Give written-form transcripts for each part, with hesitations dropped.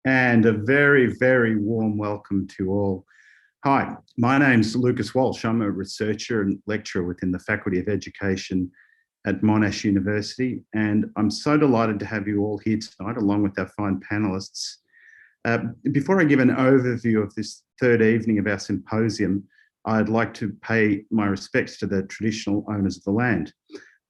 And a very, very warm welcome to all. Hi, my name's Lucas Walsh. I'm a researcher and lecturer within the Faculty of Education at Monash University, and I'm so delighted to have you all here tonight, along with our fine panellists. Before I give an overview of this third evening of our symposium, I'd like to pay my respects to the traditional owners of the land.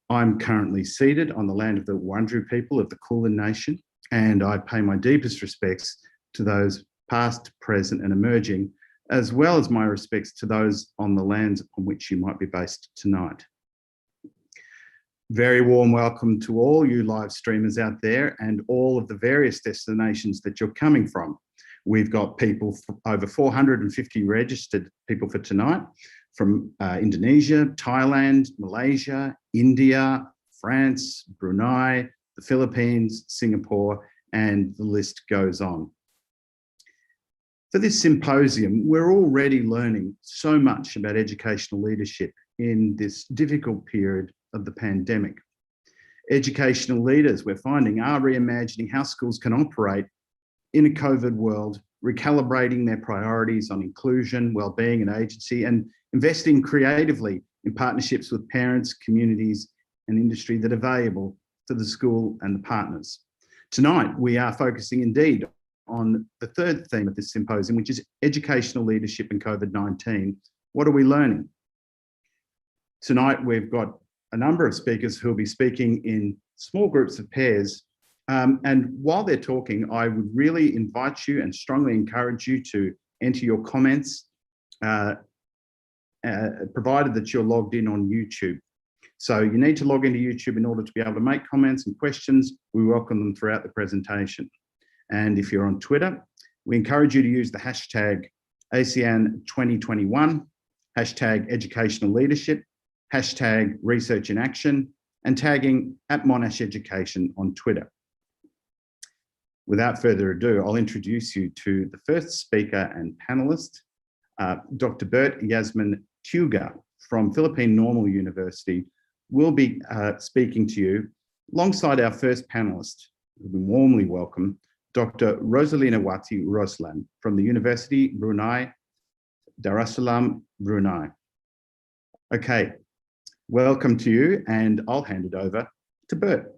I'm currently seated on the land of the Wurundjeri people of the Kulin Nation, and I pay my deepest respects to those past, present and emerging, as well as my respects to those on the lands on which you might be based tonight. Very warm welcome to all you live streamers out there and all of the various destinations that you're coming from. We've got people, over 450 registered people for tonight from Indonesia, Thailand, Malaysia, India, France, Brunei, the Philippines, Singapore, and the list goes on. For this symposium, we're already learning so much about educational leadership in this difficult period of the pandemic. Educational leaders, we're finding, are reimagining how schools can operate in a COVID world, recalibrating their priorities on inclusion, wellbeing and agency, and investing creatively in partnerships with parents, communities and industry that are valuable to the school and the partners. Tonight, we are focusing indeed on the third theme of this symposium, which is educational leadership in COVID-19. What are we learning? Tonight, we've got a number of speakers who will be speaking in small groups of pairs. And while they're talking, I would really invite you and strongly encourage you to enter your comments, provided that you're logged in on YouTube. So you need to log into YouTube in order to be able to make comments and questions. We welcome them throughout the presentation. And if you're on Twitter, we encourage you to use the hashtag ASEAN 2021, hashtag educational leadership, hashtag research in action, and tagging @Monash Education on Twitter. Without further ado, I'll introduce you to the first speaker and panelist, Dr. Bert Yasmin Tuga from Philippine Normal University will be speaking to you alongside our first panelist. We warmly welcome Dr. Rosalina Wati Roslan from the University Brunei, Darussalam, Brunei. Okay, welcome to you, and I'll hand it over to Bert.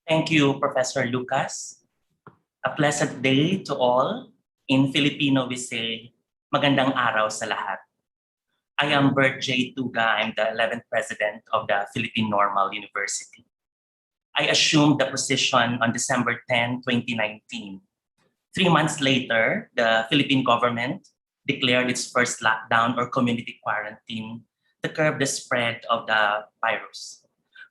Thank you, Professor Lucas. A pleasant day to all. In Filipino, we say, magandang araw sa lahat. I am Bert J. Tuga. I'm the 11th president of the Philippine Normal University. I assumed the position on December 10, 2019. 3 months later, the Philippine government declared its first lockdown or community quarantine to curb the spread of the virus.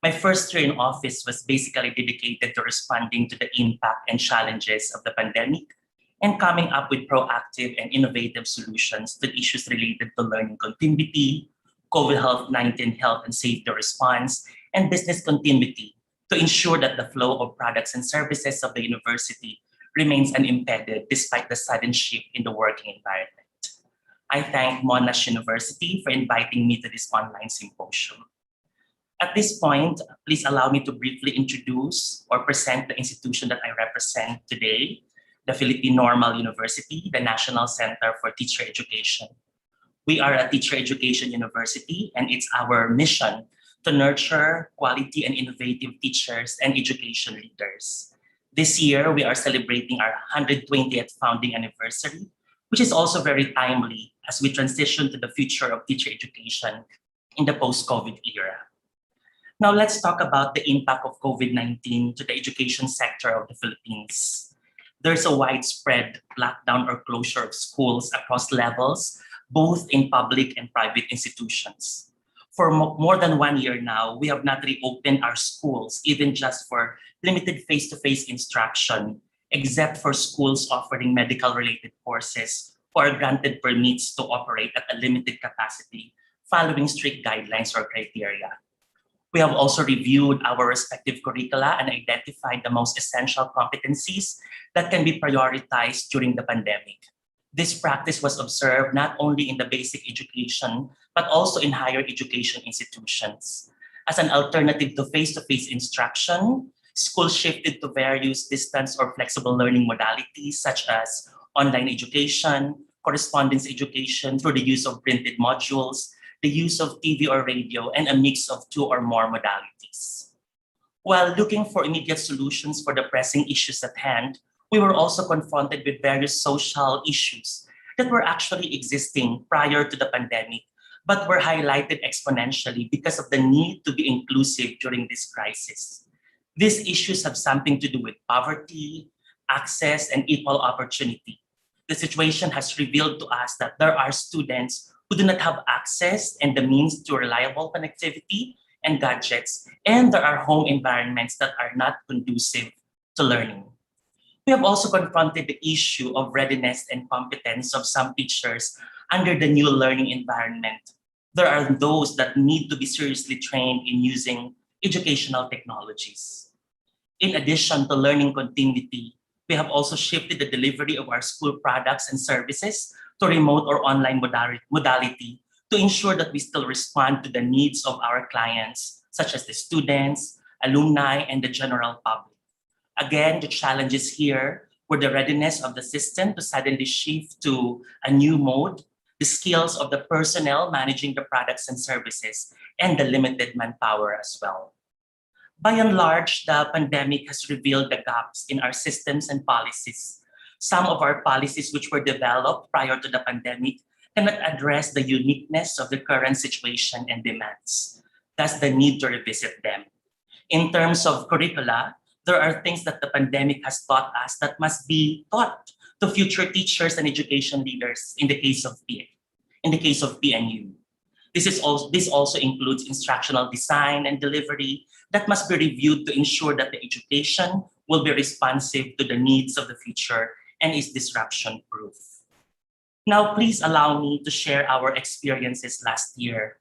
My first year in office was basically dedicated to responding to the impact and challenges of the pandemic and coming up with proactive and innovative solutions to issues related to learning continuity, COVID-19 health and safety response, and business continuity to ensure that the flow of products and services of the university remains unimpeded despite the sudden shift in the working environment. I thank Monash University for inviting me to this online symposium. At this point, please allow me to briefly introduce or present the institution that I represent today, the Philippine Normal University, the National Center for Teacher Education. We are a teacher education university, and it's our mission to nurture quality and innovative teachers and education leaders. This year, we are celebrating our 120th founding anniversary, which is also very timely as we transition to the future of teacher education in the post-COVID era. Now let's talk about the impact of COVID-19 to the education sector of the Philippines. There's a widespread lockdown or closure of schools across levels, both in public and private institutions. For more than 1 year now, we have not reopened our schools, even just for limited face-to-face instruction, except for schools offering medical-related courses or granted permits to operate at a limited capacity, following strict guidelines or criteria. We have also reviewed our respective curricula and identified the most essential competencies that can be prioritized during the pandemic. This practice was observed not only in the basic education, but also in higher education institutions. As an alternative to face-to-face instruction, schools shifted to various distance or flexible learning modalities such as online education, correspondence education through the use of printed modules, the use of TV or radio, and a mix of two or more modalities. While looking for immediate solutions for the pressing issues at hand, we were also confronted with various social issues that were actually existing prior to the pandemic, but were highlighted exponentially because of the need to be inclusive during this crisis. These issues have something to do with poverty, access, and equal opportunity. The situation has revealed to us that there are students who do not have access and the means to reliable connectivity and gadgets, and there are home environments that are not conducive to learning. We have also confronted the issue of readiness and competence of some teachers under the new learning environment. There are those that need to be seriously trained in using educational technologies. In addition to learning continuity, we have also shifted the delivery of our school products and services to remote or online modality to ensure that we still respond to the needs of our clients, such as the students, alumni, and the general public. Again, the challenges here were the readiness of the system to suddenly shift to a new mode, the skills of the personnel managing the products and services, and the limited manpower as well. By and large, the pandemic has revealed the gaps in our systems and policies. Some of our policies which were developed prior to the pandemic cannot address the uniqueness of the current situation and demands. Thus, the need to revisit them. In terms of curricula, there are things that the pandemic has taught us that must be taught to future teachers and education leaders in the case of PNU. This also includes instructional design and delivery that must be reviewed to ensure that the education will be responsive to the needs of the future and is disruption-proof. Now, please allow me to share our experiences last year.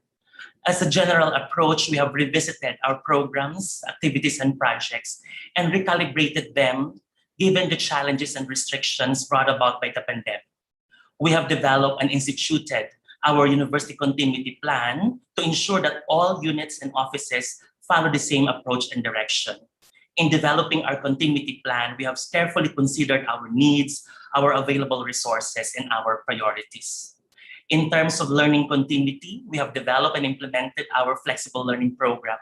As a general approach, we have revisited our programs, activities, and projects and recalibrated them given the challenges and restrictions brought about by the pandemic. We have developed and instituted our university continuity plan to ensure that all units and offices follow the same approach and direction. In developing our continuity plan, we have carefully considered our needs, our available resources, and our priorities. In terms of learning continuity, we have developed and implemented our flexible learning program.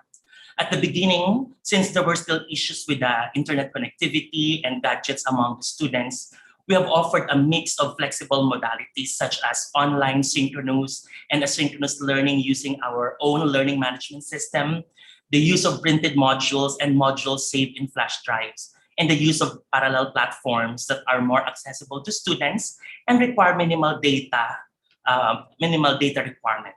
At the beginning, since there were still issues with internet connectivity and gadgets among the students, we have offered a mix of flexible modalities such as online synchronous and asynchronous learning using our own learning management system, the use of printed modules and modules saved in flash drives, and the use of parallel platforms that are more accessible to students and require minimal data requirement.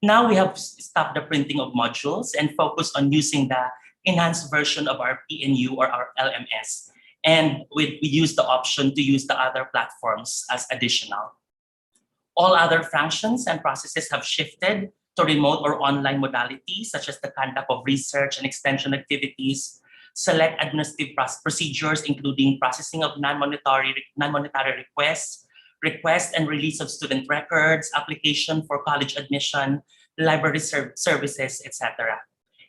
Now we have stopped the printing of modules and focused on using the enhanced version of our PNU or our LMS. And we use the option to use the other platforms as additional. All other functions and processes have shifted to remote or online modalities, such as the conduct of research and extension activities, select administrative procedures, including processing of non-monetary requests, request and release of student records, application for college admission, library services, etc.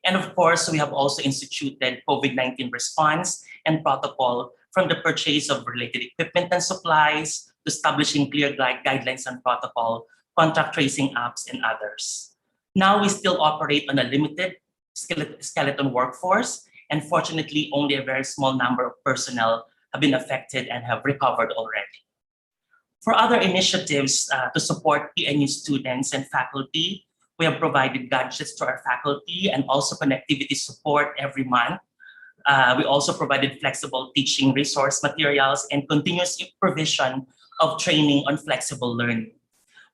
And of course, we have also instituted COVID-19 response and protocol, from the purchase of related equipment and supplies to establishing clear guidelines and protocol, contact tracing apps, and others. Now we still operate on a limited skeleton workforce, and fortunately, only a very small number of personnel have been affected and have recovered already. For other initiatives to support PNU students and faculty, we have provided gadgets to our faculty and also connectivity support every month. We also provided flexible teaching resource materials and continuous provision of training on flexible learning.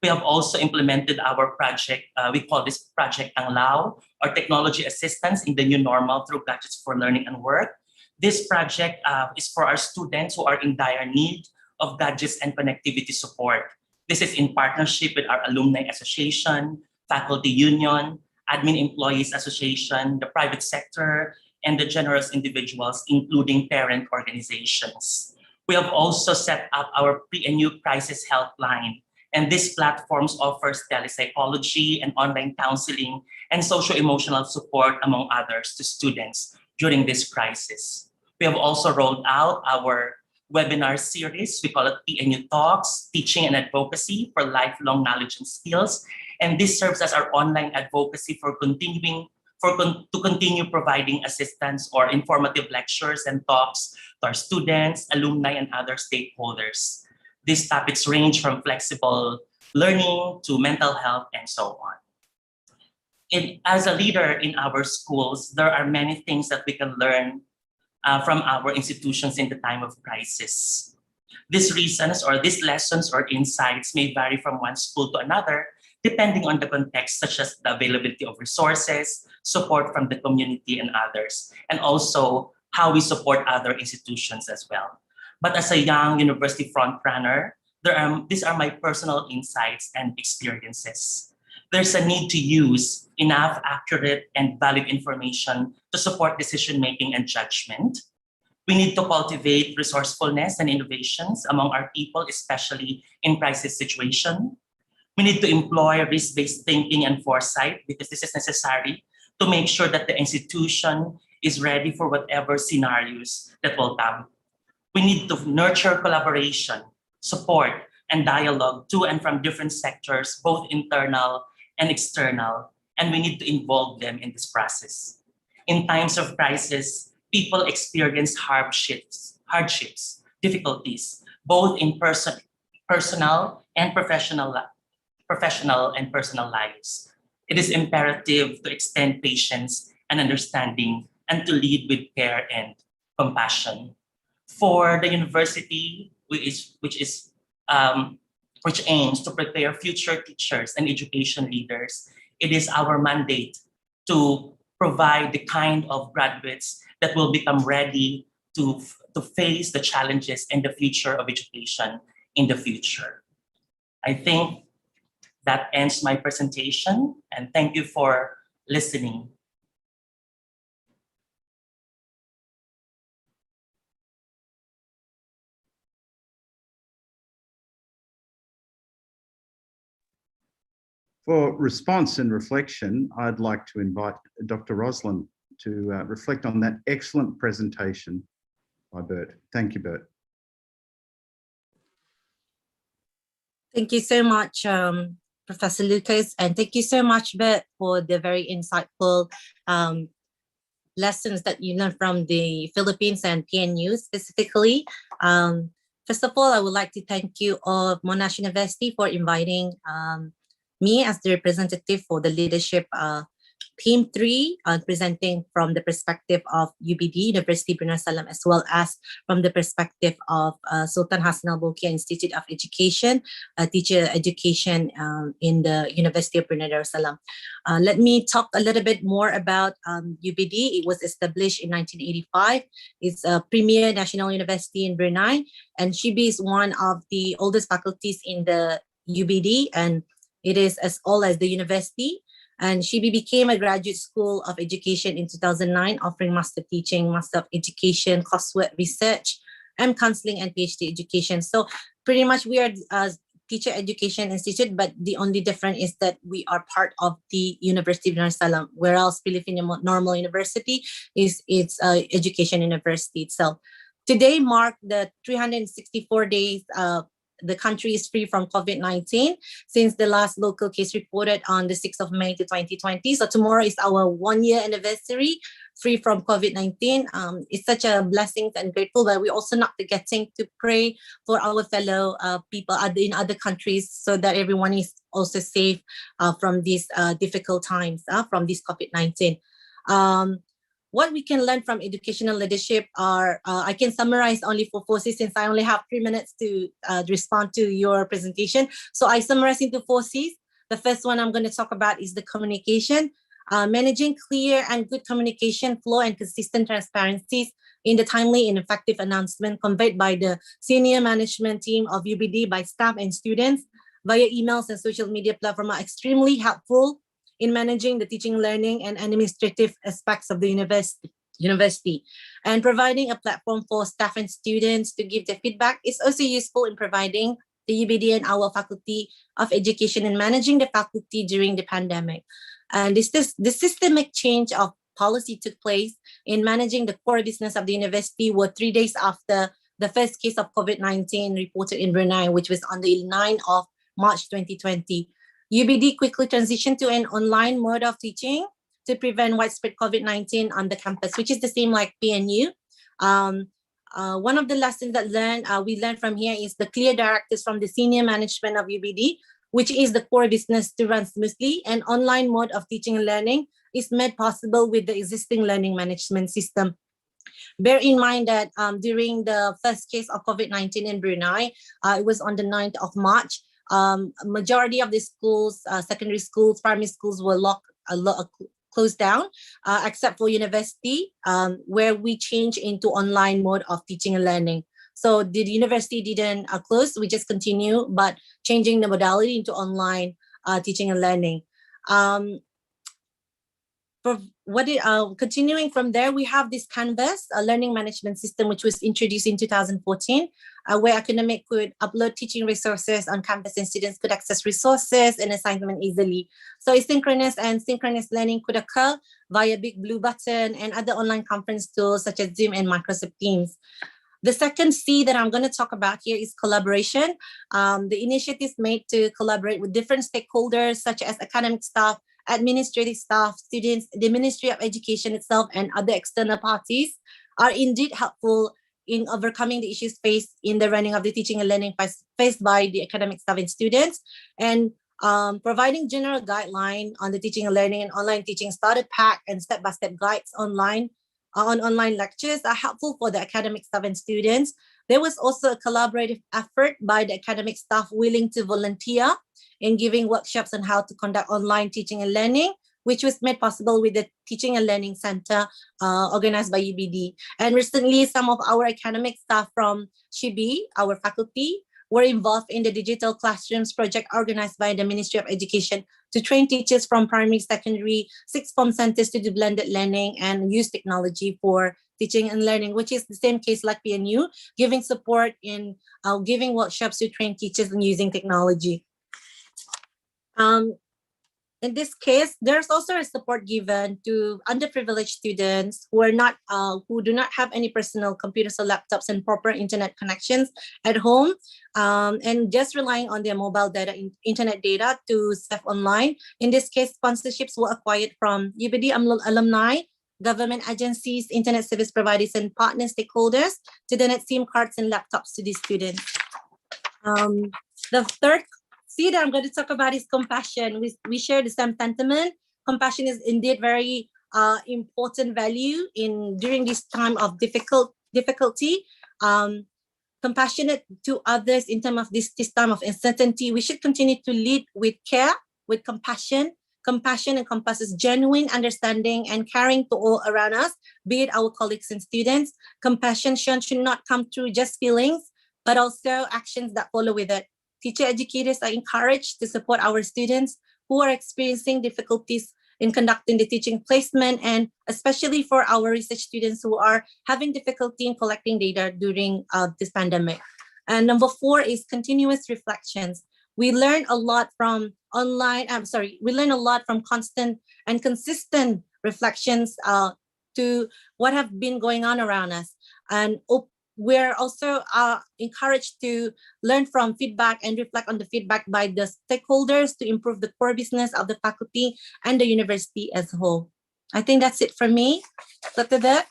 We have also implemented our project, we call this Project Anglao, or Technology Assistance in the New Normal through Gadgets for Learning and Work. This project is for our students who are in dire need of gadgets and connectivity support. This is in partnership with our Alumni Association, Faculty Union, Admin Employees Association, the private sector, and the generous individuals, including parent organizations. We have also set up our PNU Crisis Helpline, and this platforms offers telepsychology and online counseling and socio-emotional support, among others, to students during this crisis. We have also rolled out our webinar series. We call it PNU Talks, Teaching and Advocacy for Lifelong Knowledge and Skills. And this serves as our online advocacy for to continue providing assistance or informative lectures and talks to our students, alumni, and other stakeholders. These topics range from flexible learning to mental health and so on. As a leader in our schools, there are many things that we can learn from our institutions in the time of crisis. These reasons or these lessons or insights may vary from one school to another, depending on the context, such as the availability of resources, support from the community and others, and also how we support other institutions as well. But as a young university frontrunner, these are my personal insights and experiences. There's a need to use enough accurate and valid information to support decision-making and judgment. We need to cultivate resourcefulness and innovations among our people, especially in crisis situation. We need to employ risk-based thinking and foresight because this is necessary to make sure that the institution is ready for whatever scenarios that will come. We need to nurture collaboration, support, and dialogue to and from different sectors, both internal and external, and we need to involve them in this process. In times of crisis, people experience hardships, difficulties, both in personal and professional lives. It is imperative to extend patience and understanding and to lead with care and compassion. For the university, which aims to prepare future teachers and education leaders, it is our mandate to provide the kind of graduates that will become ready to face the challenges and the future of education in the future. I think that ends my presentation, and thank you for listening. For response and reflection, I'd like to invite Dr. Roslyn to reflect on that excellent presentation by Bert. Thank you, Bert. Thank you so much, Professor Lucas, and thank you so much, Bert, for the very insightful lessons that you learned from the Philippines and PNU specifically. First of all, I would like to thank you of Monash University for inviting me as the representative for the leadership Team 3, presenting from the perspective of UBD, University Brunei Darussalam, as well as from the perspective of Sultan Hassan Al Bolkiah Institute of Education, teacher education in the University of Brunei Darussalam. Let me talk a little bit more about UBD. It was established in 1985. It's a premier national university in Brunei, and SHIBI is one of the oldest faculties in the UBD, and it is as old as the university. And SHIBI became a graduate school of education in 2009, offering master teaching, master of education, coursework, research, and counseling and PhD education. So pretty much we are a teacher education institute, but the only difference is that we are part of the University of Darussalam, whereas Philippine Normal University is its education university itself. Today marked the 364 days the country is free from COVID-19 since the last local case reported on the 6th of May 2020. So tomorrow is our 1-year anniversary free from COVID-19. It's such a blessing and grateful, but we're also not forgetting to pray for our fellow people in other countries so that everyone is also safe from these difficult times from this COVID-19. What we can learn from educational leadership are, I can summarize only for 4 Cs since I only have 3 minutes to respond to your presentation. So I summarize into 4 Cs. The first one I'm going to talk about is the communication, managing clear and good communication flow and consistent transparencies in the timely and effective announcement conveyed by the senior management team of UBD by staff and students via emails and social media platform are extremely helpful in managing the teaching, learning, and administrative aspects of the university. And providing a platform for staff and students to give their feedback is also useful in providing the UBD and our Faculty of Education in managing the faculty during the pandemic. And this systemic change of policy took place in managing the core business of the university were 3 days after the first case of COVID-19 reported in Brunei, which was on the 9th of March 2020. UBD quickly transitioned to an online mode of teaching to prevent widespread COVID-19 on the campus, which is the same like PNU. One of the lessons that we learned from here is the clear directives from the senior management of UBD, which is the core business to run smoothly, and online mode of teaching and learning is made possible with the existing learning management system. Bear in mind that during the first case of COVID-19 in Brunei, it was on the 9th of March. Majority of the schools, secondary schools, primary schools were closed down, except for university, where we changed into online mode of teaching and learning. So the university didn't close, we just continue, but changing the modality into online teaching and learning. Continuing from there, we have this Canvas, a learning management system, which was introduced in 2014, where academic could upload teaching resources on Canvas and students could access resources and assignment easily. So asynchronous and synchronous learning could occur via Big Blue Button and other online conference tools such as Zoom and Microsoft Teams. The second C that I'm going to talk about here is collaboration. The initiatives made to collaborate with different stakeholders such as academic staff, administrative staff, students, the Ministry of Education itself, and other external parties are indeed helpful in overcoming the issues faced in the running of the teaching and learning faced by the academic staff and students, and providing general guideline on the teaching and learning and online teaching starter pack and step-by-step guides online on online lectures are helpful for the academic staff and students. There was also a collaborative effort by the academic staff willing to volunteer in giving workshops on how to conduct online teaching and learning, which was made possible with the Teaching and Learning Center organized by UBD. And recently, some of our academic staff from SHIBI, our faculty, were involved in the Digital Classrooms project organized by the Ministry of Education to train teachers from primary, secondary, sixth form centers to do blended learning and use technology for teaching and learning, which is the same case like PNU, giving support in giving workshops to train teachers in using technology. In this case, there's also a support given to underprivileged students who are not, who do not have any personal computers or laptops and proper internet connections at home, and just relying on their mobile data, internet data to surf online. In this case, sponsorships were acquired from UBD alumni, government agencies, internet service providers, and partner stakeholders to donate SIM cards and laptops to these students. The third C that I'm going to talk about is compassion. We share the same sentiment. Compassion is indeed very important value during this time of difficulty. Compassionate to others in terms of this time of uncertainty. We should continue to lead with care, with compassion. Compassion encompasses genuine understanding and caring to all around us, be it our colleagues and students. Compassion should not come through just feelings, but also actions that follow with it. Teacher educators are encouraged to support our students who are experiencing difficulties in conducting the teaching placement, and especially for our research students who are having difficulty in collecting data during this pandemic. And number 4 is continuous reflections. We learn a lot from we learn a lot from constant and consistent reflections to what have been going on around us. And we're also encouraged to learn from feedback and reflect on the feedback by the stakeholders to improve the core business of the faculty and the university as a whole. I think that's it from me. Dr. Bert.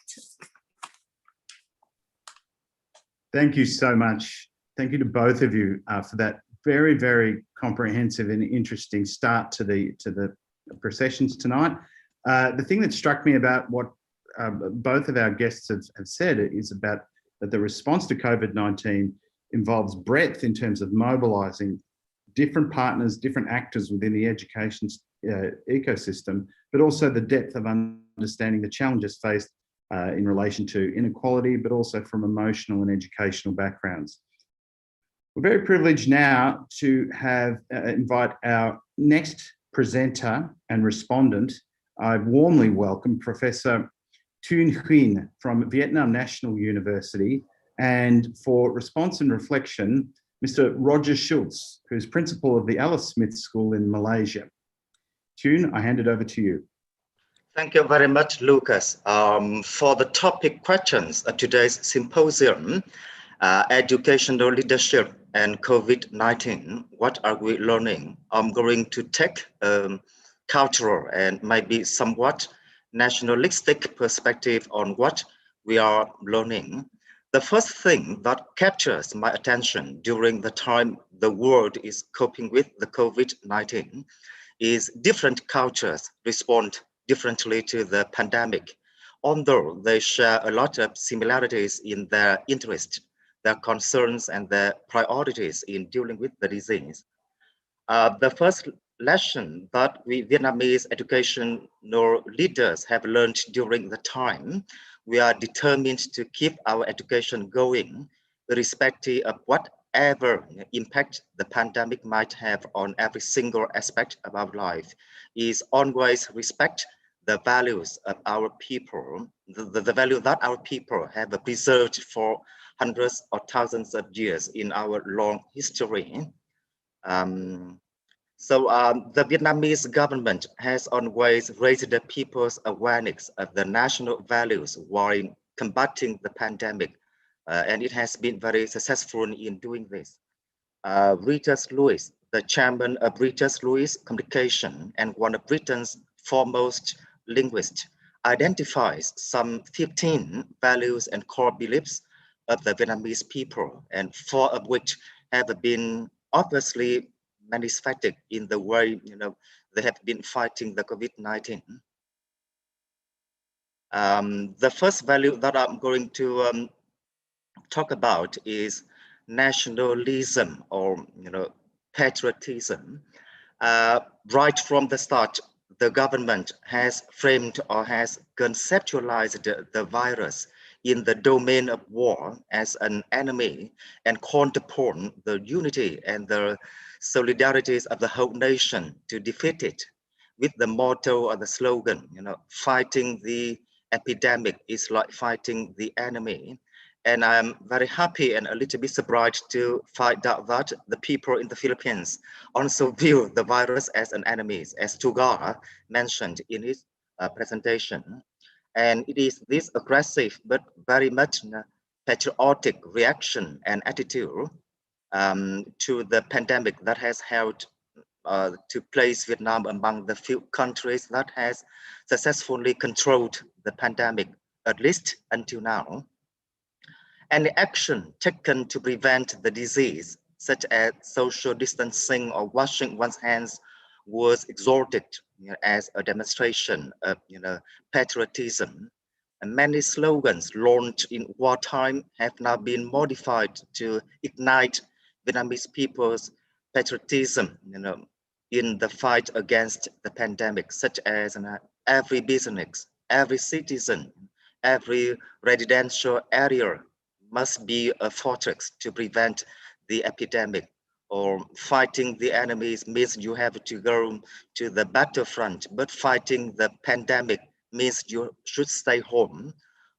Thank you so much. Thank you to both of you for that very, very comprehensive and interesting start to the processions tonight. The thing that struck me about what both of our guests have said is about that the response to COVID-19 involves breadth in terms of mobilizing different partners, different actors within the education ecosystem, but also the depth of understanding the challenges faced in relation to inequality, but also from emotional and educational backgrounds. We're very privileged now to invite our next presenter and respondent. I warmly welcome Professor Thuy Nguyen from Vietnam National University, and for response and reflection, Mr. Roger Schultz, who's principal of the Alice Smith School in Malaysia. Thuy, I hand it over to you. Thank you very much, Lucas. For the topic questions at today's symposium, educational leadership and COVID-19, what are we learning? I'm going to take cultural and maybe somewhat nationalistic perspective on what we are learning. The first thing that captures my attention during the time the world is coping with the COVID-19 is different cultures respond differently to the pandemic, although they share a lot of similarities in their interests, their concerns, and their priorities in dealing with the disease. The first lesson that we Vietnamese educational leaders have learned during the time, we are determined to keep our education going, irrespective of whatever impact the pandemic might have on every single aspect of our life, is always respect the values of our people, the value that our people have preserved for hundreds or thousands of years in our long history. Um, the Vietnamese government has always raised the people's awareness of the national values while combating the pandemic, and it has been very successful in doing this. Regis Lewis, the chairman of Regis Lewis Communication and one of Britain's foremost linguists, identifies some 15 values and core beliefs of the Vietnamese people, and 4 of which have been obviously manifested in the way they have been fighting the COVID-19. The first value that I'm going to talk about is nationalism, or patriotism. Right from the start, the government has framed or has conceptualized the virus in the domain of war as an enemy and called upon the unity and the solidarities of the whole nation to defeat it, with the motto or the slogan, fighting the epidemic is like fighting the enemy. And I'm very happy and a little bit surprised to find out that the people in the Philippines also view the virus as an enemy, as Tugar mentioned in his presentation. And it is this aggressive but very much patriotic reaction and attitude to the pandemic that has helped to place Vietnam among the few countries that has successfully controlled the pandemic, at least until now. Any action taken to prevent the disease, such as social distancing or washing one's hands, was exhorted as a demonstration of patriotism. And many slogans launched in wartime have now been modified to ignite Vietnamese people's patriotism in the fight against the pandemic, such as every business, every citizen, every residential area must be a fortress to prevent the epidemic. Or fighting the enemies means you have to go to the battlefront, but fighting the pandemic means you should stay home,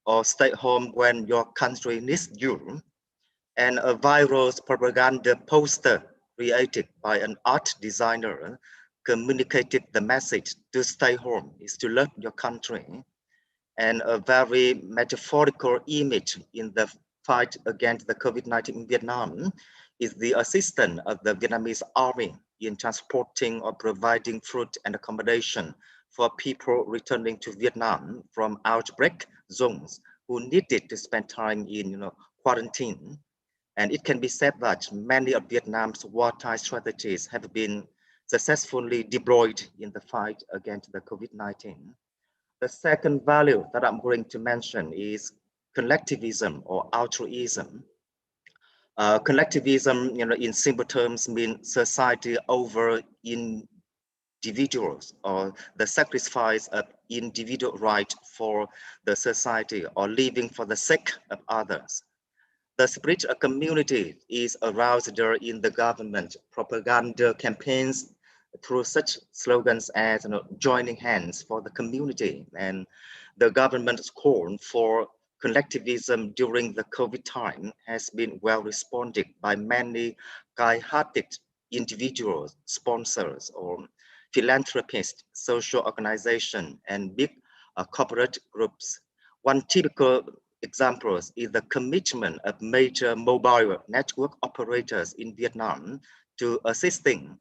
or stay home when your country needs you. And a viral propaganda poster created by an art designer communicated the message to stay home is to love your country. And a very metaphorical image in the fight against the COVID-19 in Vietnam is the assistance of the Vietnamese army in transporting or providing food and accommodation for people returning to Vietnam from outbreak zones who needed to spend time in quarantine. And it can be said that many of Vietnam's wartime strategies have been successfully deployed in the fight against the COVID-19. The second value that I'm going to mention is collectivism or altruism. Collectivism, in simple terms, means society over individuals, or the sacrifice of individual right for the society, or living for the sake of others. The spirit of community is aroused in the government propaganda campaigns through such slogans as joining hands for the community, and the government's call for collectivism during the COVID time has been well responded by many kind-hearted individuals, sponsors, or philanthropists, social organizations, and big corporate groups. One typical example is the commitment of major mobile network operators in Vietnam to assisting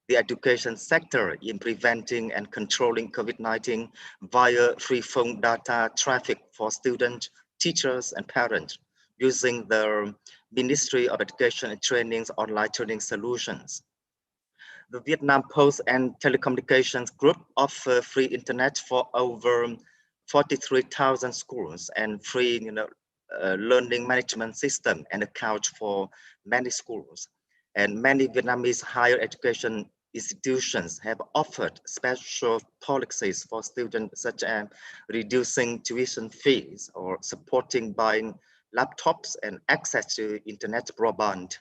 the education sector in preventing and controlling COVID-19 via free phone data traffic for students, teachers, and parents using the Ministry of Education and Training's online training solutions. The Vietnam Post and Telecommunications Group offer free internet for over 43,000 schools and free learning management system and account for many schools. And many Vietnamese higher education institutions have offered special policies for students, such as reducing tuition fees or supporting buying laptops and access to internet broadband.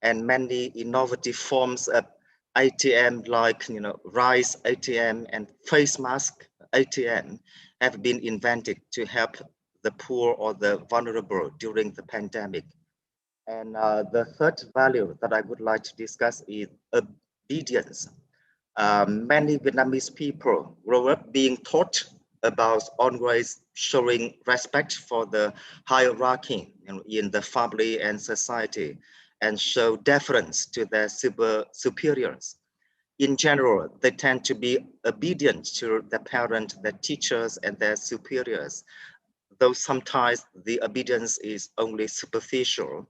And many innovative forms of ATM like rice ATM and face mask ATM have been invented to help the poor or the vulnerable during the pandemic. And the third value that I would like to discuss is obedience. Many Vietnamese people grow up being taught about always showing respect for the hierarchy in the family and society, and show deference to their superiors. In general, they tend to be obedient to their parents, their teachers, and their superiors, though sometimes the obedience is only superficial.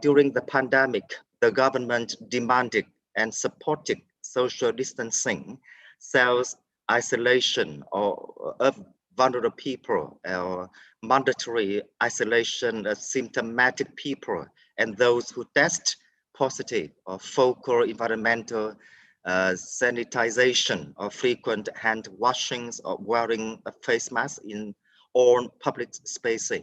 During the pandemic, the government demanded and supported social distancing, self-isolation of vulnerable people, or mandatory isolation of symptomatic people, and those who test positive, or focal environmental sanitization, or frequent hand washings, or wearing a face mask in all public spaces.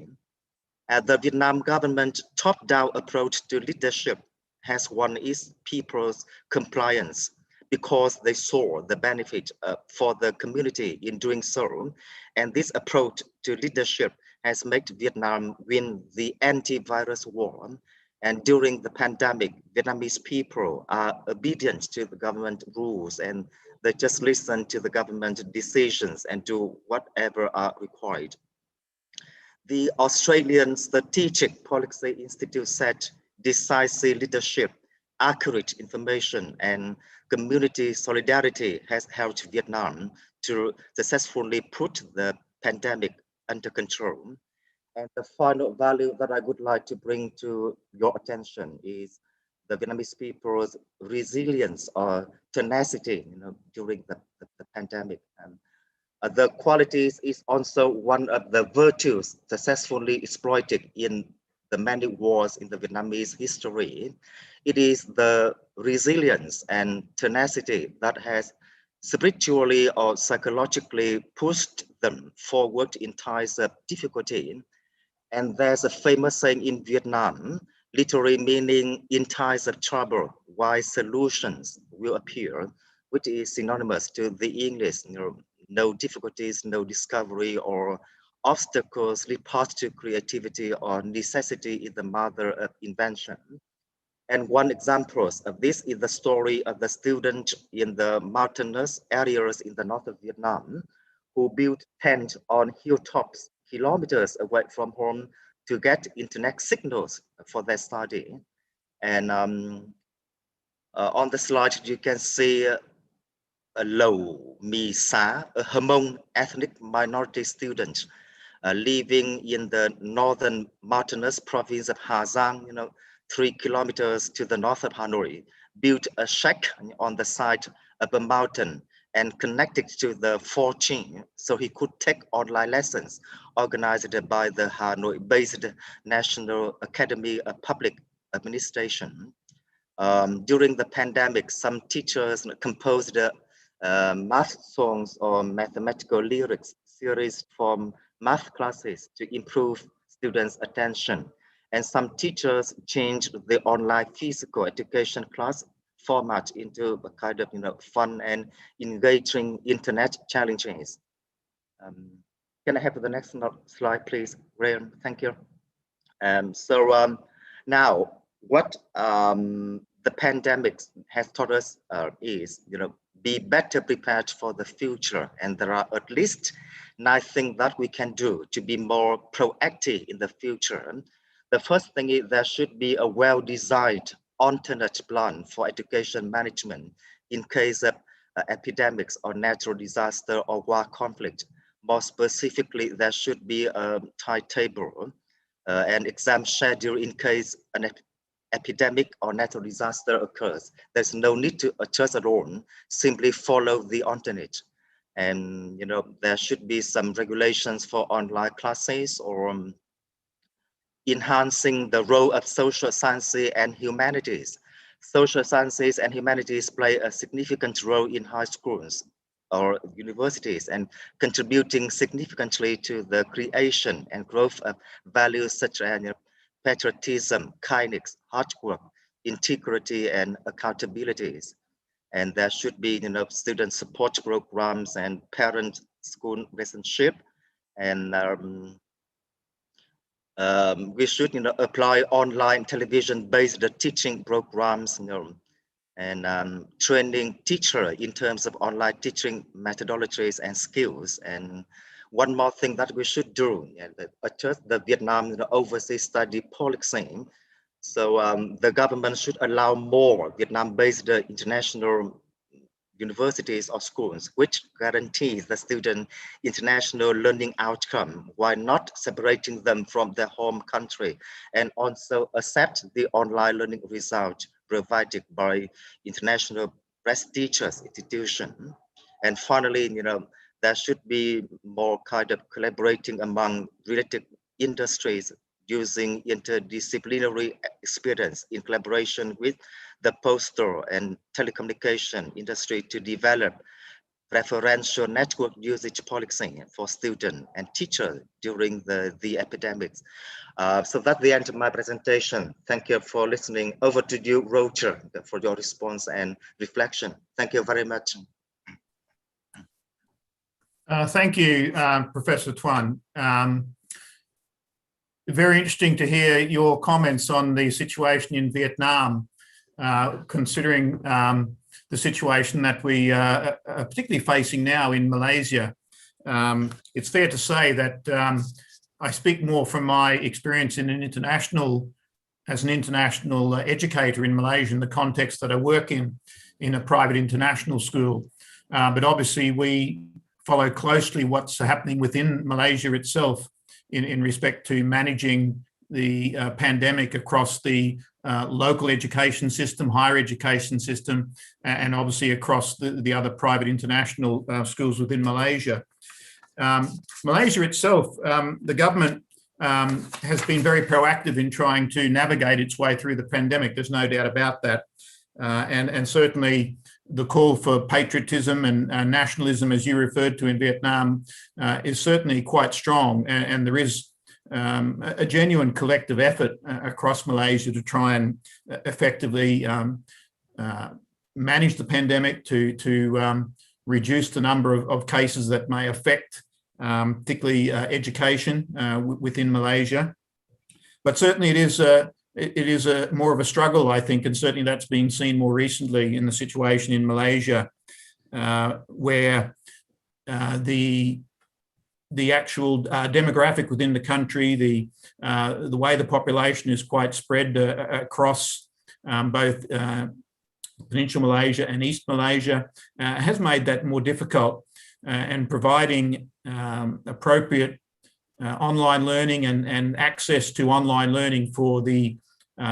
The Vietnam government top-down approach to leadership has won its people's compliance because they saw the benefit for the community in doing so. And this approach to leadership has made Vietnam win the anti-virus war. And during the pandemic, Vietnamese people are obedient to the government rules, and they just listen to the government decisions and do whatever are required. The Australian Strategic Policy Institute said decisive leadership, accurate information, and community solidarity has helped Vietnam to successfully put the pandemic under control. And the final value that I would like to bring to your attention is the Vietnamese people's resilience or tenacity during the pandemic. The qualities is also one of the virtues successfully exploited in the many wars in the Vietnamese history. It is the resilience and tenacity that has spiritually or psychologically pushed them forward in times of difficulty. And there's a famous saying in Vietnam, literally meaning in times of trouble, wise solutions will appear, which is synonymous to the English, no difficulties, no discovery, or obstacles lead path to creativity, or necessity is the mother of invention. And one example of this is the story of the student in the mountainous areas in the north of Vietnam who built tents on hilltops kilometers away from home to get internet signals for their study. And on the slide, you can see Low Mi Sa, a Hmong ethnic minority student living in the northern mountainous province of Hà Giang, 3 kilometers to the north of Hanoi, built a shack on the side of a mountain and connected to the 4G so he could take online lessons organized by the Hanoi-based National Academy of Public Administration. During the pandemic, some teachers composed math songs or mathematical lyrics series from math classes to improve students' attention. And some teachers changed the online physical education class format into a kind of fun and engaging internet challenges. Can I have the next slide, please, Graham? Thank you. Now, what the pandemic has taught us is, be better prepared for the future. And there are at least And I think that we can do to be more proactive in the future. The first thing is there should be a well-designed alternate plan for education management in case of epidemics or natural disaster or war conflict. More specifically, there should be a timetable and exam schedule in case an epidemic or natural disaster occurs. There's no need to adjust at all, simply follow the alternate. And there should be some regulations for online classes or enhancing the role of social sciences and humanities. Social sciences and humanities play a significant role in high schools or universities and contributing significantly to the creation and growth of values such as patriotism, kindness, hard work, integrity, and accountabilities. And there should be student support programs and parent-school relationship. And we should apply online television-based teaching programs, and training teacher in terms of online teaching methodologies and skills. And one more thing that we should do, adjust the Vietnam overseas study policy. So the government should allow more Vietnam-based international universities or schools, which guarantees the student international learning outcome while not separating them from their home country, and also accept the online learning result provided by international prestigious institutions. And finally, there should be more kind of collaborating among related industries using interdisciplinary experience in collaboration with the postal and telecommunication industry to develop preferential network usage policy for students and teachers during the epidemics. So that's the end of my presentation. Thank you for listening. Over to you, Roger, for your response and reflection. Thank you very much. Thank you, Professor Tuan. Very interesting to hear your comments on the situation in Vietnam, considering the situation that we are particularly facing now in Malaysia. It's fair to say that I speak more from my experience as an international educator in Malaysia, in the context that I work in a private international school. But obviously we follow closely what's happening within Malaysia itself in respect to managing the pandemic across the local education system, higher education system, and obviously across the other private international schools within Malaysia. Malaysia itself, the government has been very proactive in trying to navigate its way through the pandemic. There's no doubt about that. And certainly the call for patriotism and nationalism, as you referred to in Vietnam, is certainly quite strong. And there is a genuine collective effort across Malaysia to try and effectively manage the pandemic, to reduce the number of cases that may affect particularly education within Malaysia. But certainly it is more of a struggle, I think, and certainly that's been seen more recently in the situation in Malaysia, where the actual demographic within the country, the way the population is quite spread across both Peninsular Malaysia and East Malaysia, has made that more difficult, and providing appropriate online learning and access to online learning for the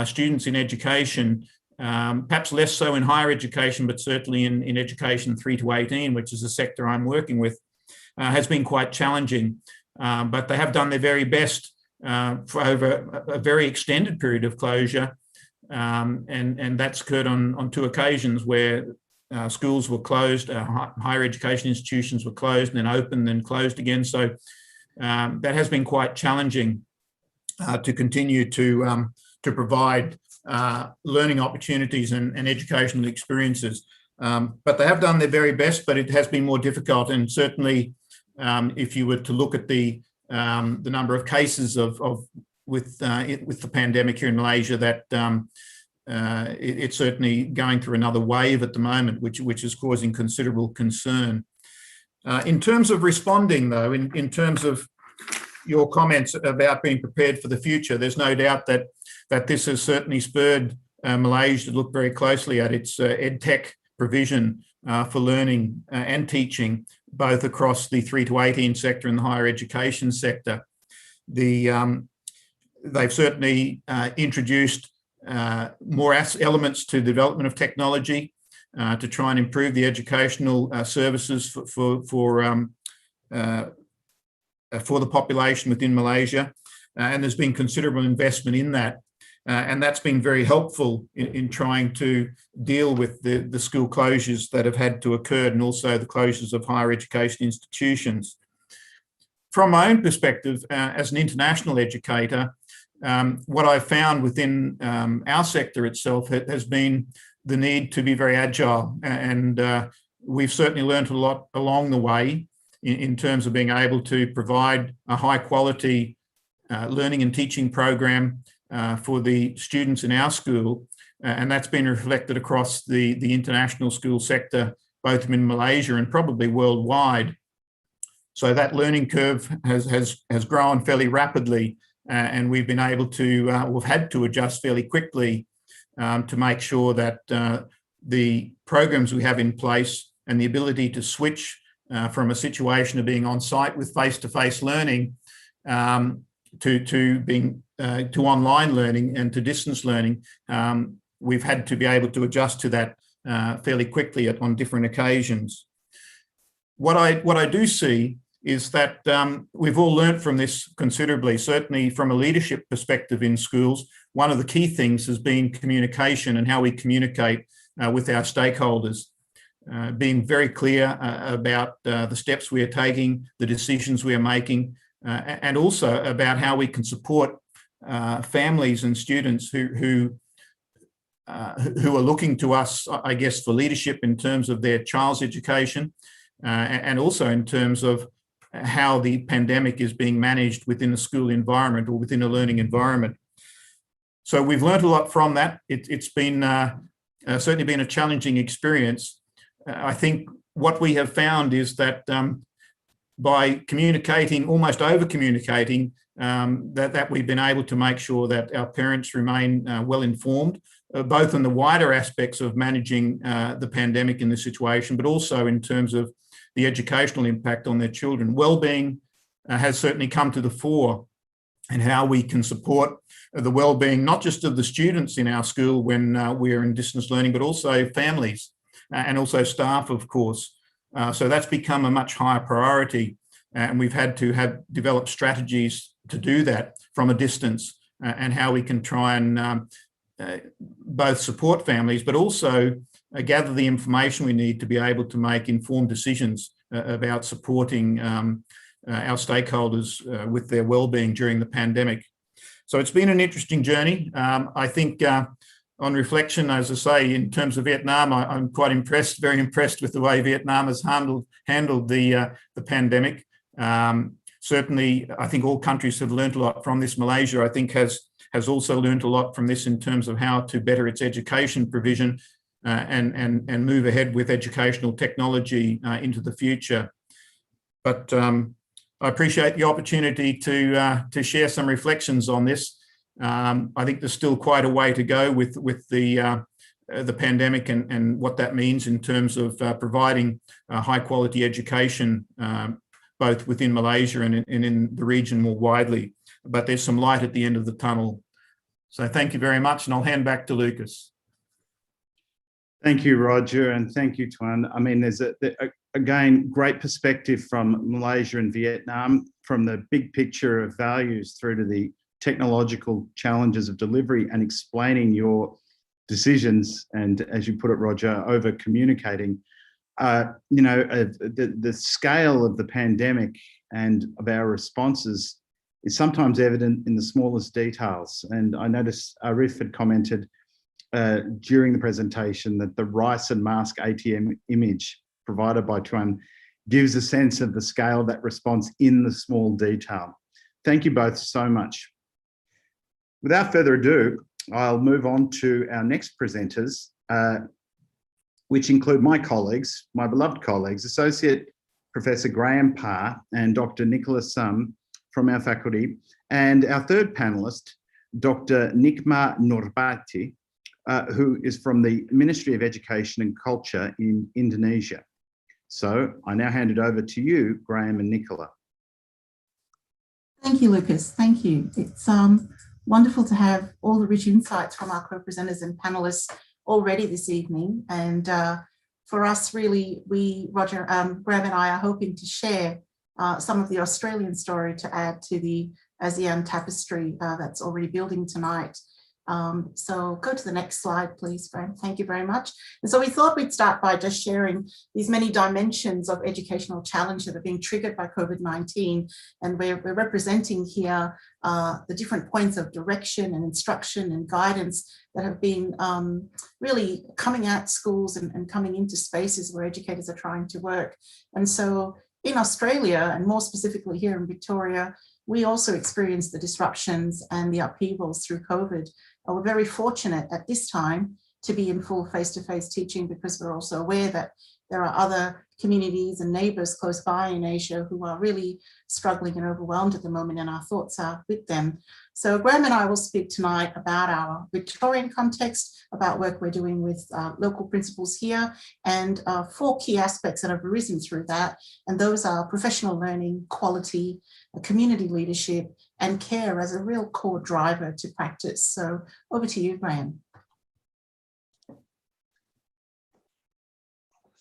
students in education, perhaps less so in higher education, but certainly in education 3 to 18, which is the sector I'm working with, has been quite challenging. But they have done their very best for over a very extended period of closure. And that's occurred on 2 occasions where schools were closed, higher education institutions were closed, and then opened, then closed again. So that has been quite challenging to continue to provide learning opportunities and educational experiences. But they have done their very best, but it has been more difficult. And certainly, if you were to look at the number of cases with the pandemic here in Malaysia, that it's certainly going through another wave at the moment, which is causing considerable concern. In terms of responding, though, in terms of your comments about being prepared for the future, there's no doubt that this has certainly spurred Malaysia to look very closely at its EdTech provision for learning and teaching, both across the 3 to 18 sector and the higher education sector. They've certainly introduced more elements to the development of technology to try and improve the educational services for the population within Malaysia, and there's been considerable investment in that. And that's been very helpful in trying to deal with the school closures that have had to occur, and also the closures of higher education institutions. From my own perspective, as an international educator, what I've found within our sector itself has been the need to be very agile. And we've certainly learned a lot along the way in terms of being able to provide a high quality learning and teaching program for the students in our school, and that's been reflected across the international school sector, both in Malaysia and probably worldwide. So that learning curve has grown fairly rapidly, and we've been able to, we've had to adjust fairly quickly to make sure that the programs we have in place and the ability to switch from a situation of being on site with face-to-face learning to online learning and to distance learning, we've had to be able to adjust to that fairly quickly on different occasions. What I do see is that we've all learned from this considerably. Certainly from a leadership perspective in schools, one of the key things has been communication and how we communicate with our stakeholders. Being very clear about the steps we are taking, the decisions we are making, and also about how we can support families and students who are looking to us, I guess, for leadership in terms of their child's education, and also in terms of how the pandemic is being managed within a school environment or within a learning environment. So we've learned a lot from that. It's been certainly been a challenging experience. I think what we have found is that by communicating, almost over-communicating, that we've been able to make sure that our parents remain well informed, both in the wider aspects of managing the pandemic in this situation, but also in terms of the educational impact on their children. Wellbeing has certainly come to the fore, and how we can support the well-being, not just of the students in our school when we are in distance learning, but also families and also staff, of course. So that's become a much higher priority, and we've had to develop strategies to do that from a distance, and how we can try and both support families, but also gather the information we need to be able to make informed decisions about supporting our stakeholders with their well-being during the pandemic. So it's been an interesting journey. I think on reflection, as I say, in terms of Vietnam, I'm quite impressed, very impressed with the way Vietnam has handled the pandemic. Certainly, I think all countries have learned a lot from this. Malaysia, I think, has also learned a lot from this in terms of how to better its education provision and move ahead with educational technology into the future. But I appreciate the opportunity to share some reflections on this. I think there's still quite a way to go with the pandemic and what that means in terms of providing high quality education, both within Malaysia and in the region more widely. But there's some light at the end of the tunnel. So thank you very much, and I'll hand back to Lucas. Thank you, Roger, and thank you, Tuan. I mean, there's again, great perspective from Malaysia and Vietnam, from the big picture of values through to the technological challenges of delivery, and explaining your decisions, and as you put it, Roger, over communicating. The scale of the pandemic and of our responses is sometimes evident in the smallest details. And I noticed Arif had commented during the presentation that the rice and mask ATM image provided by Tuan gives a sense of the scale of that response in the small detail. Thank you both so much. Without further ado, I'll move on to our next presenters, which include my colleagues, my beloved colleagues, Associate Professor Graham Parr and Dr. Nicola Sum from our faculty, and our third panelist, Dr. Nikma Nurbati, who is from the Ministry of Education and Culture in Indonesia. So I now hand it over to you, Graham and Nicola. Thank you, Lucas. Thank you. It's wonderful to have all the rich insights from our co-presenters and panelists already this evening. And for us, really, Graham and I are hoping to share some of the Australian story to add to the ASEAN tapestry that's already building tonight. So go to the next slide, please, Graham. Thank you very much. And so we thought we'd start by just sharing these many dimensions of educational challenge that are being triggered by COVID-19. And we're representing here the different points of direction and instruction and guidance that have been really coming at schools and coming into spaces where educators are trying to work. And so in Australia, and more specifically here in Victoria, we also experienced the disruptions and the upheavals through COVID. We're very fortunate at this time to be in full face-to-face teaching, because we're also aware that there are other communities and neighbours close by in Asia who are really struggling and overwhelmed at the moment, and our thoughts are with them. So Graham and I will speak tonight about our Victorian context, about work we're doing with local principals here, and 4 key aspects that have arisen through that. And those are professional learning, quality, community leadership, and care as a real core driver to practice. So over to you, Graham.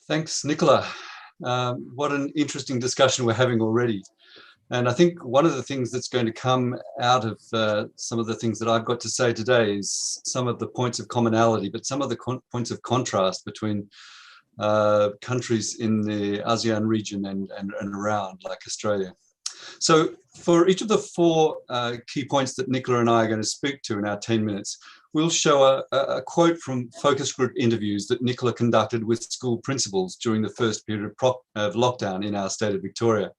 Thanks, Nicola. What an interesting discussion we're having already. And I think one of the things that's going to come out of some of the things that I've got to say today is some of the points of commonality, but some of the points of contrast between countries in the ASEAN region and around, like Australia. So for each of the 4 key points that Nicola and I are going to speak to in our 10 minutes, we'll show a quote from focus group interviews that Nicola conducted with school principals during the first period of lockdown in our state of Victoria.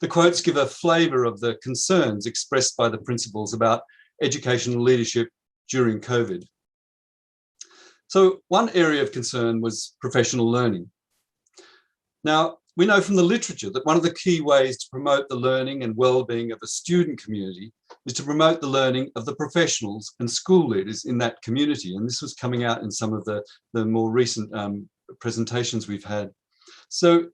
The quotes give a flavour of the concerns expressed by the principals about educational leadership during COVID. So one area of concern was professional learning. Now, we know from the literature that one of the key ways to promote the learning and well-being of a student community is to promote the learning of the professionals and school leaders in that community. And this was coming out in some of the more recent presentations we've had. So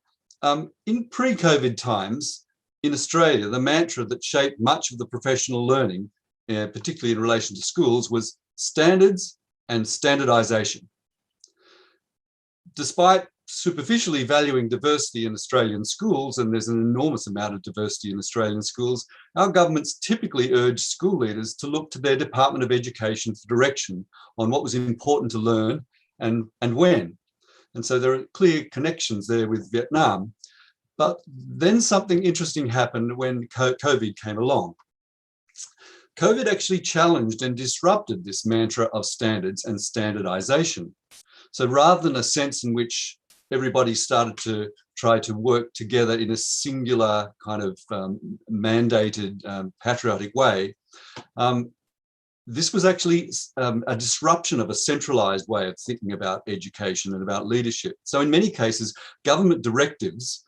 in pre-COVID times in Australia, the mantra that shaped much of the professional learning, particularly in relation to schools, was standards and standardisation. Despite superficially valuing diversity in Australian schools, and there's an enormous amount of diversity in Australian schools, our governments typically urge school leaders to look to their Department of Education for direction on what was important to learn and when. And so there are clear connections there with Vietnam. But then something interesting happened when COVID came along. COVID actually challenged and disrupted this mantra of standards and standardization. So rather than a sense in which everybody started to try to work together in a singular kind of mandated patriotic way, this was actually a disruption of a centralized way of thinking about education and about leadership. So in many cases, government directives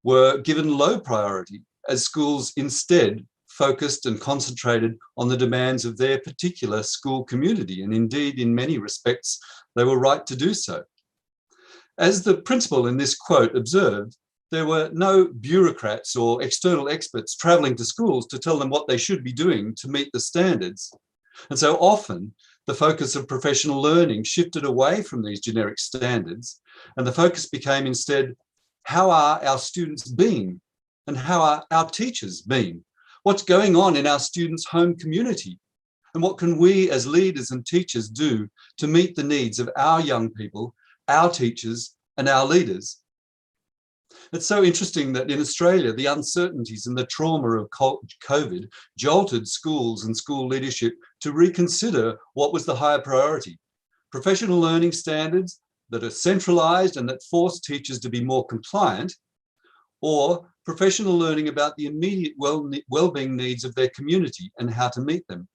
were given low priority as schools instead focused and concentrated on the demands of their particular school community. And indeed, in many respects, they were right to do so. As the principal in this quote observed, there were no bureaucrats or external experts traveling to schools to tell them what they should be doing to meet the standards. And so often the focus of professional learning shifted away from these generic standards, and the focus became instead, how are our students being? And how are our teachers being? What's going on in our students' home community? And what can we as leaders and teachers do to meet the needs of our young people, our teachers, and our leaders? It's so interesting that in Australia, the uncertainties and the trauma of COVID jolted schools and school leadership to reconsider what was the higher priority: professional learning standards that are centralised and that force teachers to be more compliant, or professional learning about the immediate well-being needs of their community and how to meet them.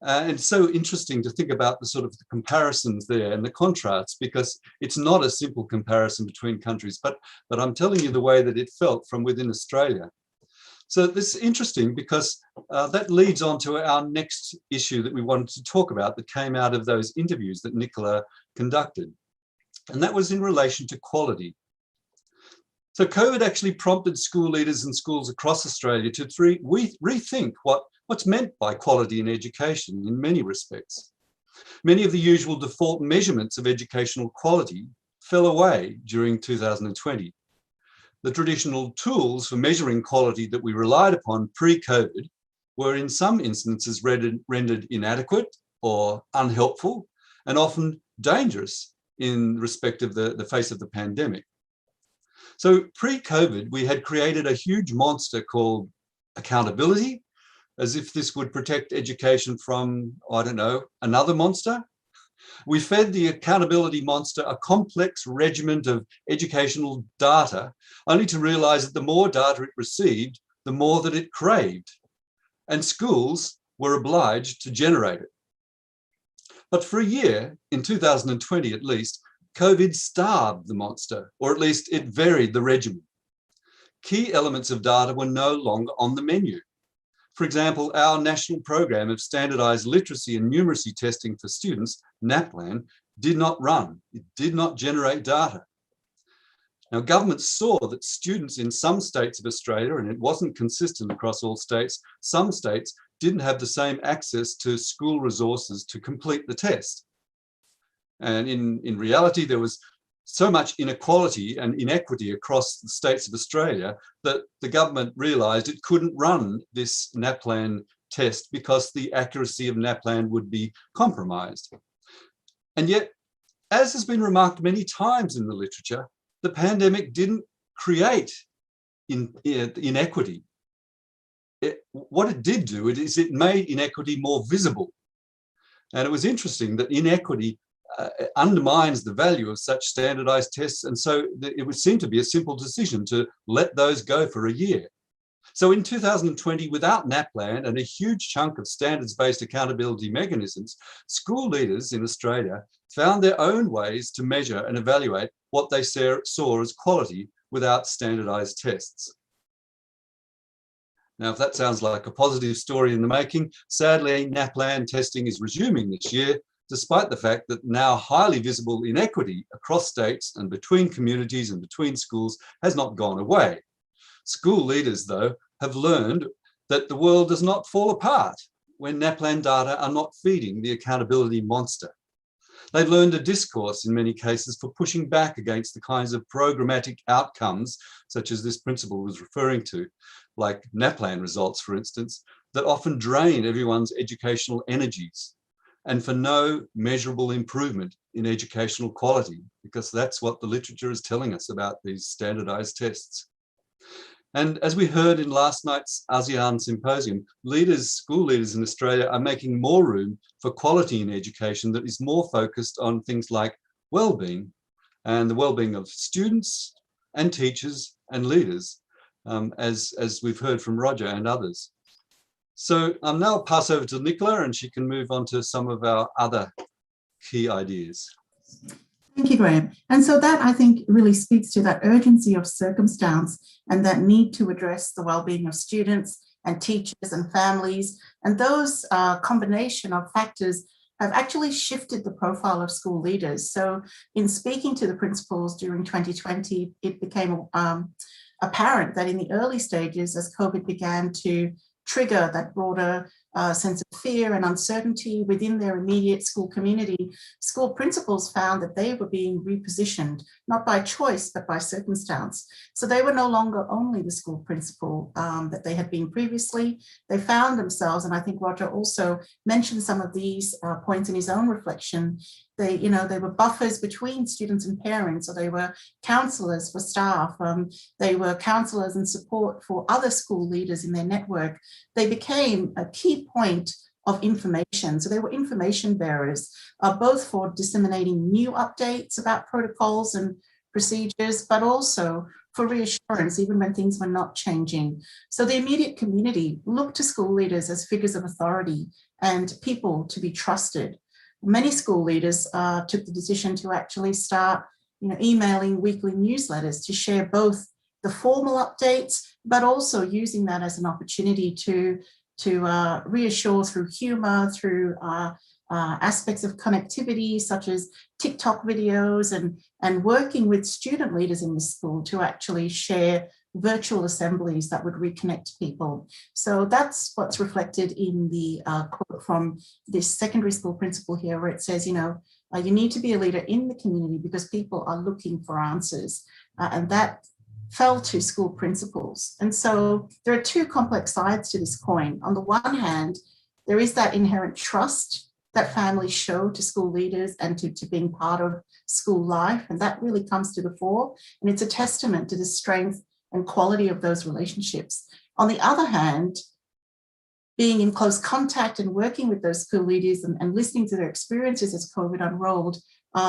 And it's so interesting to think about the sort of the comparisons there and the contrasts, because it's not a simple comparison between countries, but I'm telling you the way that it felt from within Australia. So this is interesting because that leads on to our next issue that we wanted to talk about that came out of those interviews that Nicola conducted. And that was in relation to quality. So COVID actually prompted school leaders and schools across Australia to rethink what's meant by quality in education in many respects. Many of the usual default measurements of educational quality fell away during 2020. The traditional tools for measuring quality that we relied upon pre-COVID were in some instances rendered inadequate or unhelpful, and often dangerous in respect of the face of the pandemic. So pre-COVID, we had created a huge monster called accountability, as if this would protect education from, I don't know, another monster. We fed the accountability monster a complex regiment of educational data, only to realize that the more data it received, the more that it craved, and schools were obliged to generate it. But for a year, in 2020 at least, COVID starved the monster, or at least it varied the regimen. Key elements of data were no longer on the menu. For example, our national program of standardized literacy and numeracy testing for students, NAPLAN, did not run. It did not generate data. Now, governments saw that students in some states of Australia, and it wasn't consistent across all states, some states didn't have the same access to school resources to complete the test. And in reality, there was so much inequality and inequity across the states of Australia that the government realised it couldn't run this NAPLAN test because the accuracy of NAPLAN would be compromised. And yet, as has been remarked many times in the literature, the pandemic didn't create inequity. What it did do is it made inequity more visible. And it was interesting that inequity undermines the value of such standardized tests. And so it would seem to be a simple decision to let those go for a year. So in 2020, without NAPLAN and a huge chunk of standards-based accountability mechanisms, school leaders in Australia found their own ways to measure and evaluate what they saw as quality without standardized tests. Now, if that sounds like a positive story in the making, sadly, NAPLAN testing is resuming this year, despite the fact that now highly visible inequity across states and between communities and between schools has not gone away. School leaders, though, have learned that the world does not fall apart when NAPLAN data are not feeding the accountability monster. They've learned a discourse in many cases for pushing back against the kinds of programmatic outcomes, such as this principle was referring to, like NAPLAN results, for instance, that often drain everyone's educational energies, and for no measurable improvement in educational quality, because that's what the literature is telling us about these standardized tests. And as we heard in last night's ASEAN Symposium, school leaders in Australia are making more room for quality in education that is more focused on things like well-being and the well-being of students and teachers and leaders, as we've heard from Roger and others. So I'll now pass over to Nicola and she can move on to some of our other key ideas. Thank you, Graham. And so that, I think, really speaks to that urgency of circumstance and that need to address the well-being of students and teachers and families. And those combination of factors have actually shifted the profile of school leaders. So in speaking to the principals during 2020, it became apparent that in the early stages, as COVID began to trigger that broader sense of fear and uncertainty within their immediate school community, school principals found that they were being repositioned, not by choice, but by circumstance. So they were no longer only the school principal that they had been previously. They found themselves, and I think Roger also mentioned some of these points in his own reflection. They were buffers between students and parents, or they were counselors for staff. They were counselors and support for other school leaders in their network. They became a key point of information. So they were information bearers, both for disseminating new updates about protocols and procedures, but also for reassurance, even when things were not changing. So the immediate community looked to school leaders as figures of authority and people to be trusted. Many school leaders took the decision to actually start, emailing weekly newsletters to share both the formal updates, but also using that as an opportunity to reassure through humor, through aspects of connectivity, such as TikTok videos, and working with student leaders in the school to actually share virtual assemblies that would reconnect people. So that's what's reflected in the quote from this secondary school principal here, where it says, you need to be a leader in the community because people are looking for answers. And that fell to school principals. And so there are two complex sides to this coin. On the one hand, there is that inherent trust that families show to school leaders and to being part of school life. And that really comes to the fore. And it's a testament to the strength and quality of those relationships. On the other hand, being in close contact and working with those school leaders and listening to their experiences as COVID unrolled,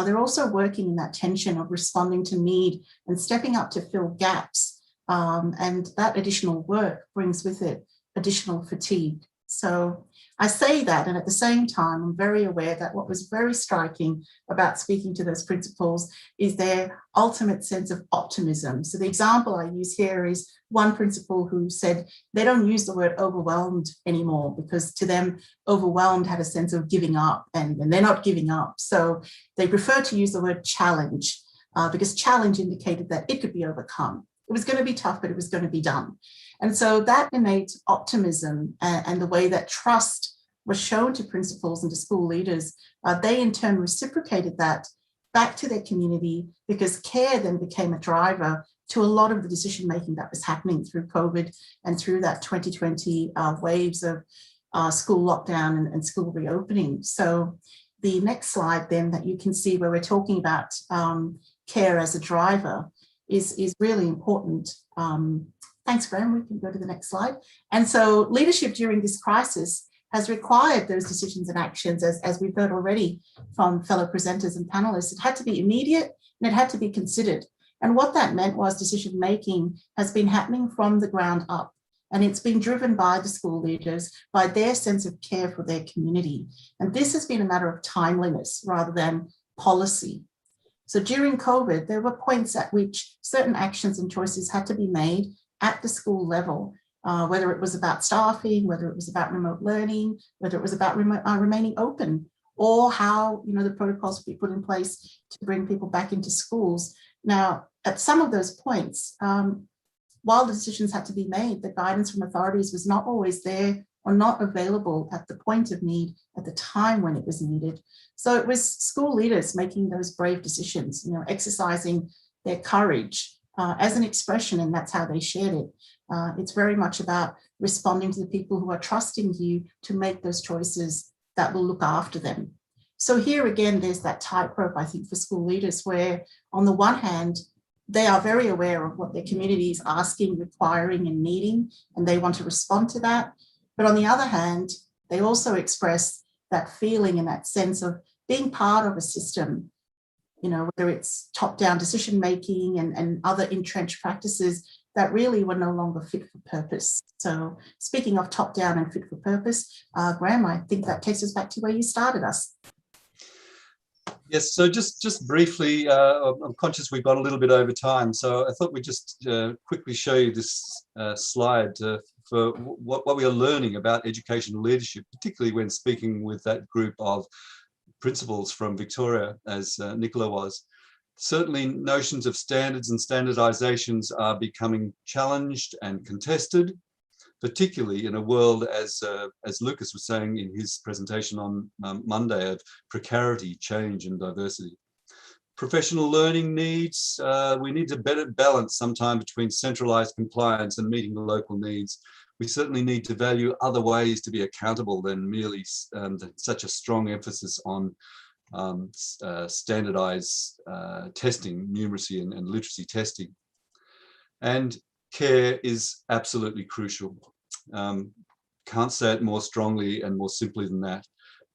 they're also working in that tension of responding to need and stepping up to fill gaps. And that additional work brings with it additional fatigue. So I say that, and at the same time, I'm very aware that what was very striking about speaking to those principals is their ultimate sense of optimism. So the example I use here is one principal who said they don't use the word overwhelmed anymore because to them, overwhelmed had a sense of giving up, and they're not giving up. So they prefer to use the word challenge because challenge indicated that it could be overcome. It was going to be tough, but it was going to be done. And so that innate optimism and the way that trust was shown to principals and to school leaders, they in turn reciprocated that back to their community because care then became a driver to a lot of the decision-making that was happening through COVID and through that 2020 waves of school lockdown and school reopening. So the next slide then that you can see where we're talking about care as a driver is really important. Thanks, Graham. We can go to the next slide. And so leadership during this crisis has required those decisions and actions, as we've heard already from fellow presenters and panelists. It had to be immediate and it had to be considered. And what that meant was decision-making has been happening from the ground up. And it's been driven by the school leaders, by their sense of care for their community. And this has been a matter of timeliness rather than policy. So during COVID, there were points at which certain actions and choices had to be made at the school level, whether it was about staffing, whether it was about remote learning, whether it was about remaining open, or how the protocols would be put in place to bring people back into schools. Now, at some of those points, while the decisions had to be made, the guidance from authorities was not always there or not available at the point of need at the time when it was needed. So it was school leaders making those brave decisions, exercising their courage as an expression, and that's how they shared it. It's very much about responding to the people who are trusting you to make those choices that will look after them. So here again, there's that tightrope, I think, for school leaders where on the one hand, they are very aware of what their community is asking, requiring and needing, and they want to respond to that. But on the other hand, they also express that feeling and that sense of being part of a system, whether it's top-down decision-making and other entrenched practices that really were no longer fit for purpose. So speaking of top-down and fit for purpose, Graham, I think that takes us back to where you started us. Yes, so just briefly, I'm conscious we've got a little bit over time, so I thought we'd just quickly show you this slide for what we are learning about educational leadership, particularly when speaking with that group of principals from Victoria, as Nicola was. Certainly notions of standards and standardizations are becoming challenged and contested, particularly in a world, as Lucas was saying in his presentation on Monday, of precarity, change and diversity. Professional learning needs, we need to better balance sometime between centralized compliance and meeting the local needs. We certainly need to value other ways to be accountable than merely such a strong emphasis on standardized testing, numeracy and literacy testing. And care is absolutely crucial. Can't say it more strongly and more simply than that.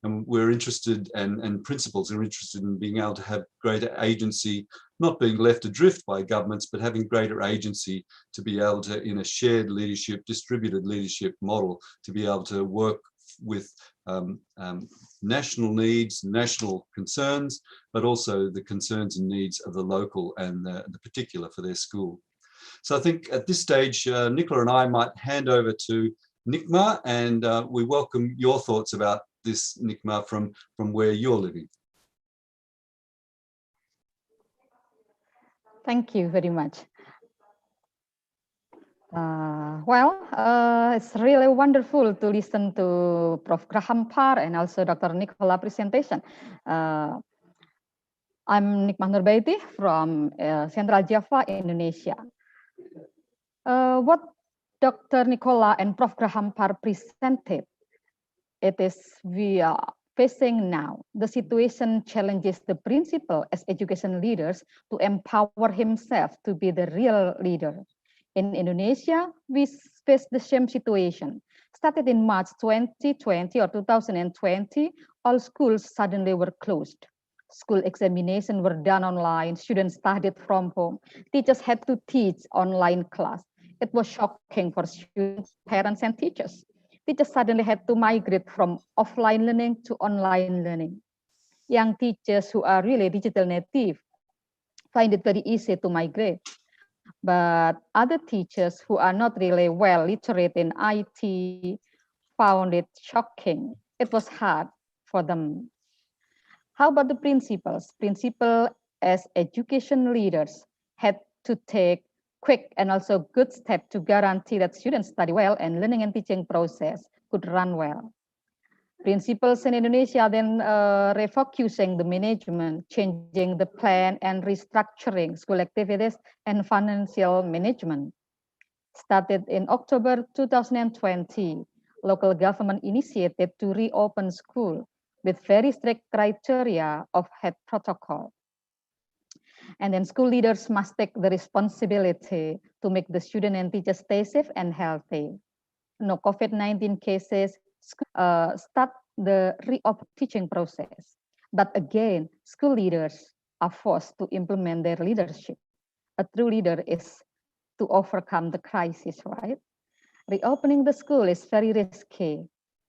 And we're interested, and principals are interested in being able to have greater agency, not being left adrift by governments, but having greater agency to be able to, in a shared leadership, distributed leadership model, to be able to work with national needs, national concerns, but also the concerns and needs of the local and the particular for their school. So I think at this stage, Nicola and I might hand over to Nikma, and we welcome your thoughts about this, Nikma, from where you're living. Thank you very much. It's really wonderful to listen to Prof. Graham Parr and also Dr. Nicola presentation. I'm Nikmah Nurbaiti from Central Java, Indonesia. What Dr. Nicola and Prof. Graham Parr presented, it is we are facing now. The situation challenges the principal as education leaders to empower himself to be the real leader. In Indonesia, we face the same situation. Started in March 2020 or 2020, all schools suddenly were closed. School examinations were done online, students studied from home, teachers had to teach online class. It was shocking for students, parents, and teachers. Teachers suddenly had to migrate from offline learning to online learning. Young teachers who are really digital native find it very easy to migrate. But other teachers who are not really well literate in IT found it shocking. It was hard for them. How about the principals? Principals as education leaders had to take quick and also good steps to guarantee that students study well and learning and teaching process could run well. Principals in Indonesia then refocusing the management, changing the plan and restructuring school activities and financial management. Started in October 2020, local government initiated to reopen school with very strict criteria of health protocol. And then school leaders must take the responsibility to make the student and teachers stay safe and healthy. No COVID-19 cases, start the reopen teaching process. But again, school leaders are forced to implement their leadership. A true leader is to overcome the crisis, right? Reopening the school is very risky.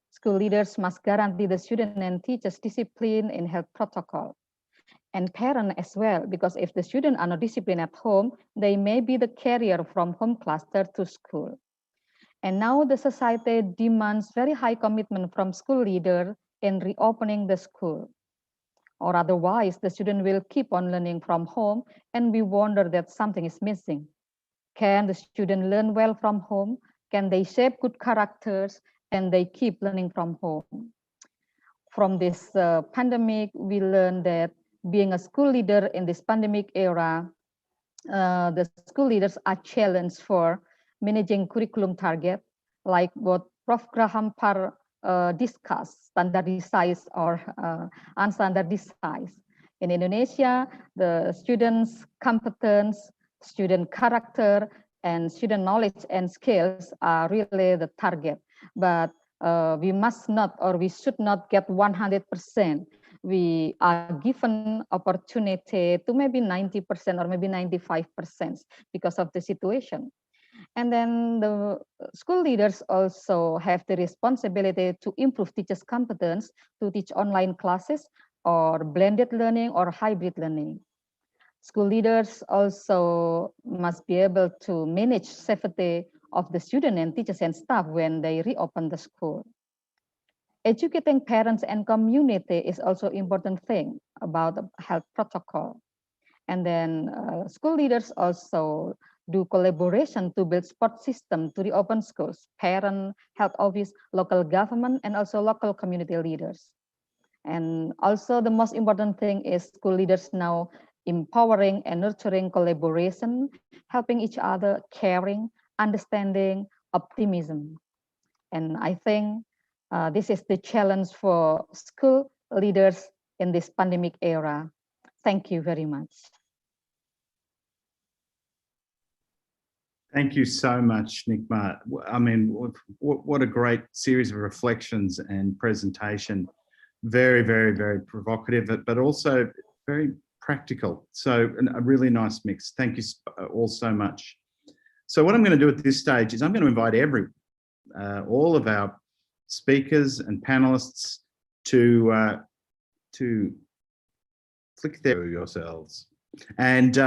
School leaders must guarantee the student and teachers discipline in health protocol. And parents as well, because if the students are not disciplined at home, they may be the carrier from home cluster to school. And now the society demands very high commitment from school leader in reopening the school. Or otherwise, the student will keep on learning from home and we wonder that something is missing. Can the student learn well from home? Can they shape good characters and they keep learning from home? From this pandemic, we learned that being a school leader in this pandemic era, the school leaders are challenged for managing curriculum target, like what Prof. Graham Parr discussed, standardized or unstandardized. In Indonesia, the students' competence, student character, and student knowledge and skills are really the target. But we must not, or we should not get 100%. We are given opportunity to maybe 90% or maybe 95% because of the situation. And then the school leaders also have the responsibility to improve teachers' competence to teach online classes or blended learning or hybrid learning. School leaders also must be able to manage safety of the student and teachers and staff when they reopen the school. Educating parents and community is also important thing about the health protocol. And then school leaders also do collaboration to build support system to reopen schools, parent, health office, local government, and also local community leaders. And also the most important thing is school leaders now empowering and nurturing collaboration, helping each other, caring, understanding, optimism. And I think this is the challenge for school leaders in this pandemic era. Thank you very much. Thank you so much, Nikma. I mean, what a great series of reflections and presentation very, very, very provocative, but also very practical. So a really nice mix. Thank you all so much. So what I'm going to do at this stage is I'm going to invite all of our speakers and panelists to click there yourselves. And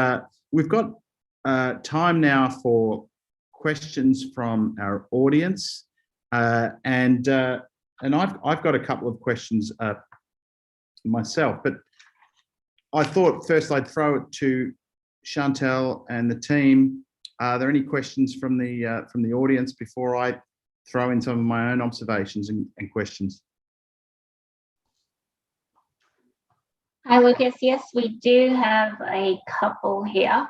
we've got time now for questions from our audience. And I've got a couple of questions myself, but I thought first I'd throw it to Chantal and the team. Are there any questions from the audience before I throw in some of my own observations and questions? Hi, Lucas. Yes, we do have a couple here.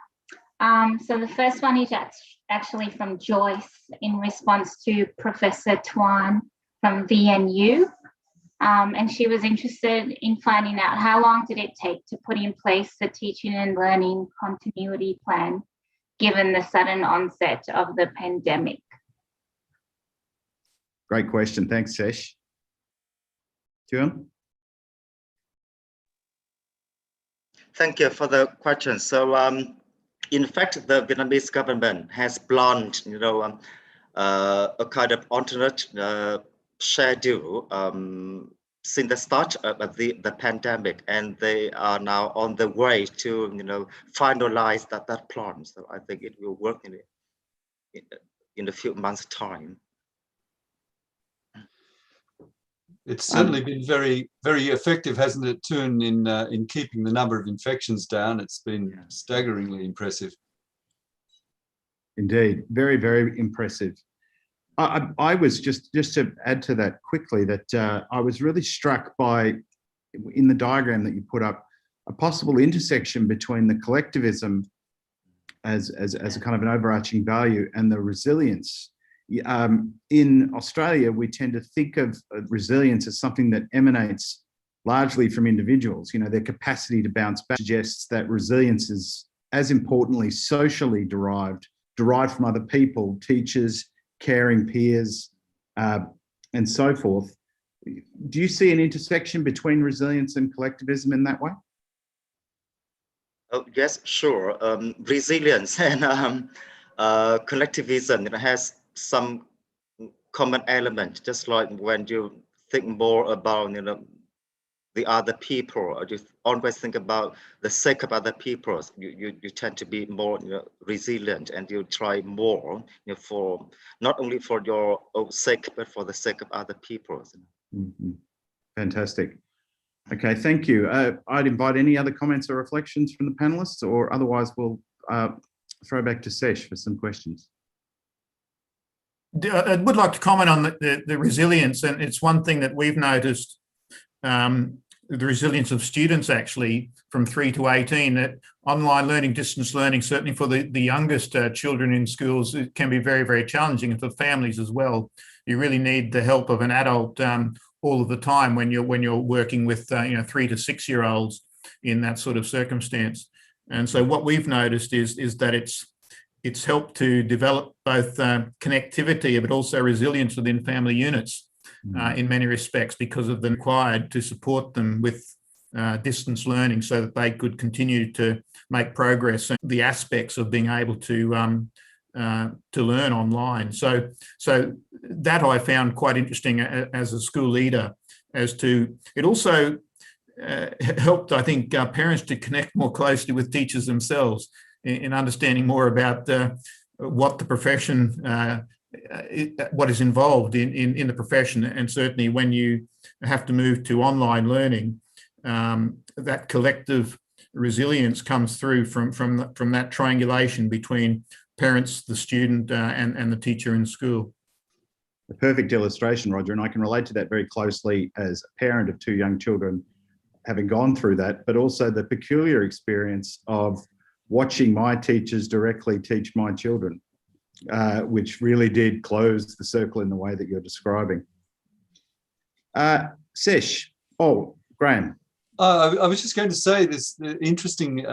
So the first one is actually from Joyce in response to Professor Tuan from VNU. And she was interested in finding out how long did it take to put in place the teaching and learning continuity plan, given the sudden onset of the pandemic? Great question. Thanks, Sesh. Tuan? Thank you for the question. So, in fact, the Vietnamese government has planned, a kind of alternate schedule since the start of the pandemic, and they are now on the way to, finalize that plan. So I think it will work in a few months' time. It's certainly been very, very effective, hasn't it, Toon, in keeping the number of infections down. It's been staggeringly impressive. Indeed, very, very impressive. I was just to add to that quickly that I was really struck by, in the diagram that you put up, a possible intersection between the collectivism as a kind of an overarching value and the resilience. In Australia, we tend to think of resilience as something that emanates largely from individuals. Their capacity to bounce back suggests that resilience is, as importantly, socially derived from other people, teachers, caring peers, and so forth. Do you see an intersection between resilience and collectivism in that way? Oh, yes, sure. Resilience and collectivism has some common element, just like when you think more about the other people, or you always think about the sake of other people, you tend to be more resilient, and you try more for not only for your own sake but for the sake of other people. Mm-hmm. Fantastic. Okay, thank you. I'd invite any other comments or reflections from the panelists, or otherwise we'll throw back to Sesh for some questions. I would like to comment on the resilience, and it's one thing that we've noticed, the resilience of students actually from 3 to 18, that online learning, distance learning, certainly for the youngest children in schools, it can be very, very challenging, and for families as well. You really need the help of an adult all of the time when you're working with 3 to 6 year olds in that sort of circumstance. And so what we've noticed is that it's helped to develop both connectivity but also resilience within family units in many respects, because of the required to support them with distance learning so that they could continue to make progress and the aspects of being able to learn online. So that I found quite interesting as a school leader, as to it also helped, I think, parents to connect more closely with teachers themselves in understanding more about what the profession, what is involved in the profession. And certainly when you have to move to online learning, that collective resilience comes through from that triangulation between parents, the student, and the teacher in school. A perfect illustration, Roger, and I can relate to that very closely as a parent of 2 young children, having gone through that, but also the peculiar experience of watching my teachers directly teach my children, which really did close the circle in the way that you're describing. Sesh, Graham. I was just going to say this interesting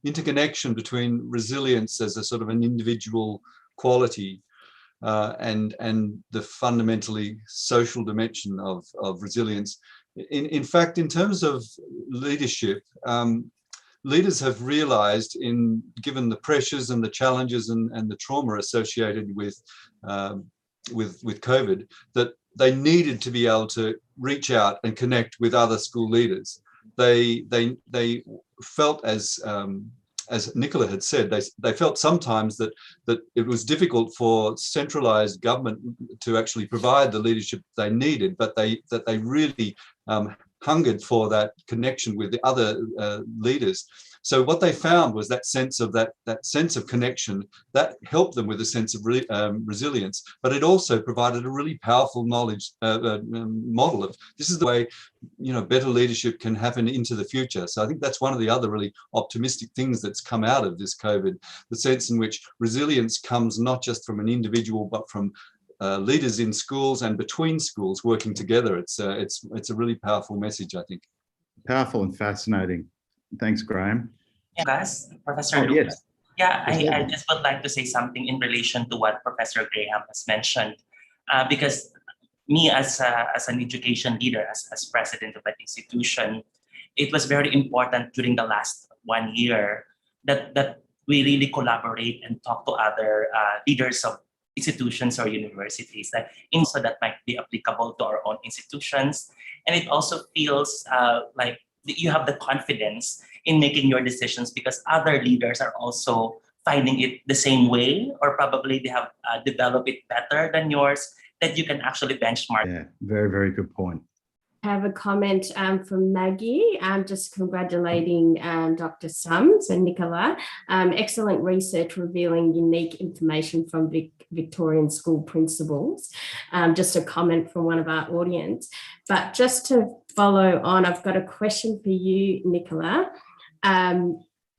interconnection between resilience as a sort of an individual quality and the fundamentally social dimension of resilience. In fact, in terms of leadership, leaders have realized, given the pressures and the challenges and the trauma associated with COVID, that they needed to be able to reach out and connect with other school leaders. They felt, as Nicola had said, they felt sometimes that it was difficult for centralized government to actually provide the leadership they needed, but that they really hungered for that connection with the other leaders. So what they found was that sense of connection that helped them with a sense of resilience, but it also provided a really powerful knowledge model of this is the way better leadership can happen into the future. So I think that's one of the other really optimistic things that's come out of this COVID, the sense in which resilience comes not just from an individual, but from leaders in schools and between schools working together. It's a really powerful message, I think. Powerful and fascinating. Thanks, Graham. Lucas, Professor Lucas. Yes. Yeah, I just would like to say something in relation to what Professor Graham has mentioned, because me as an education leader, as president of an institution, it was very important during the last 1 year that we really collaborate and talk to other leaders of institutions or universities that might be applicable to our own institutions. And it also feels like you have the confidence in making your decisions because other leaders are also finding it the same way, or probably they have developed it better than yours, that you can actually benchmark. Yeah, very, very good point. I have a comment from Maggie, just congratulating Dr. Sums and Nicola. Excellent research revealing unique information from Victorian school principals. Just a comment from one of our audience. But just to follow on, I've got a question for you, Nicola.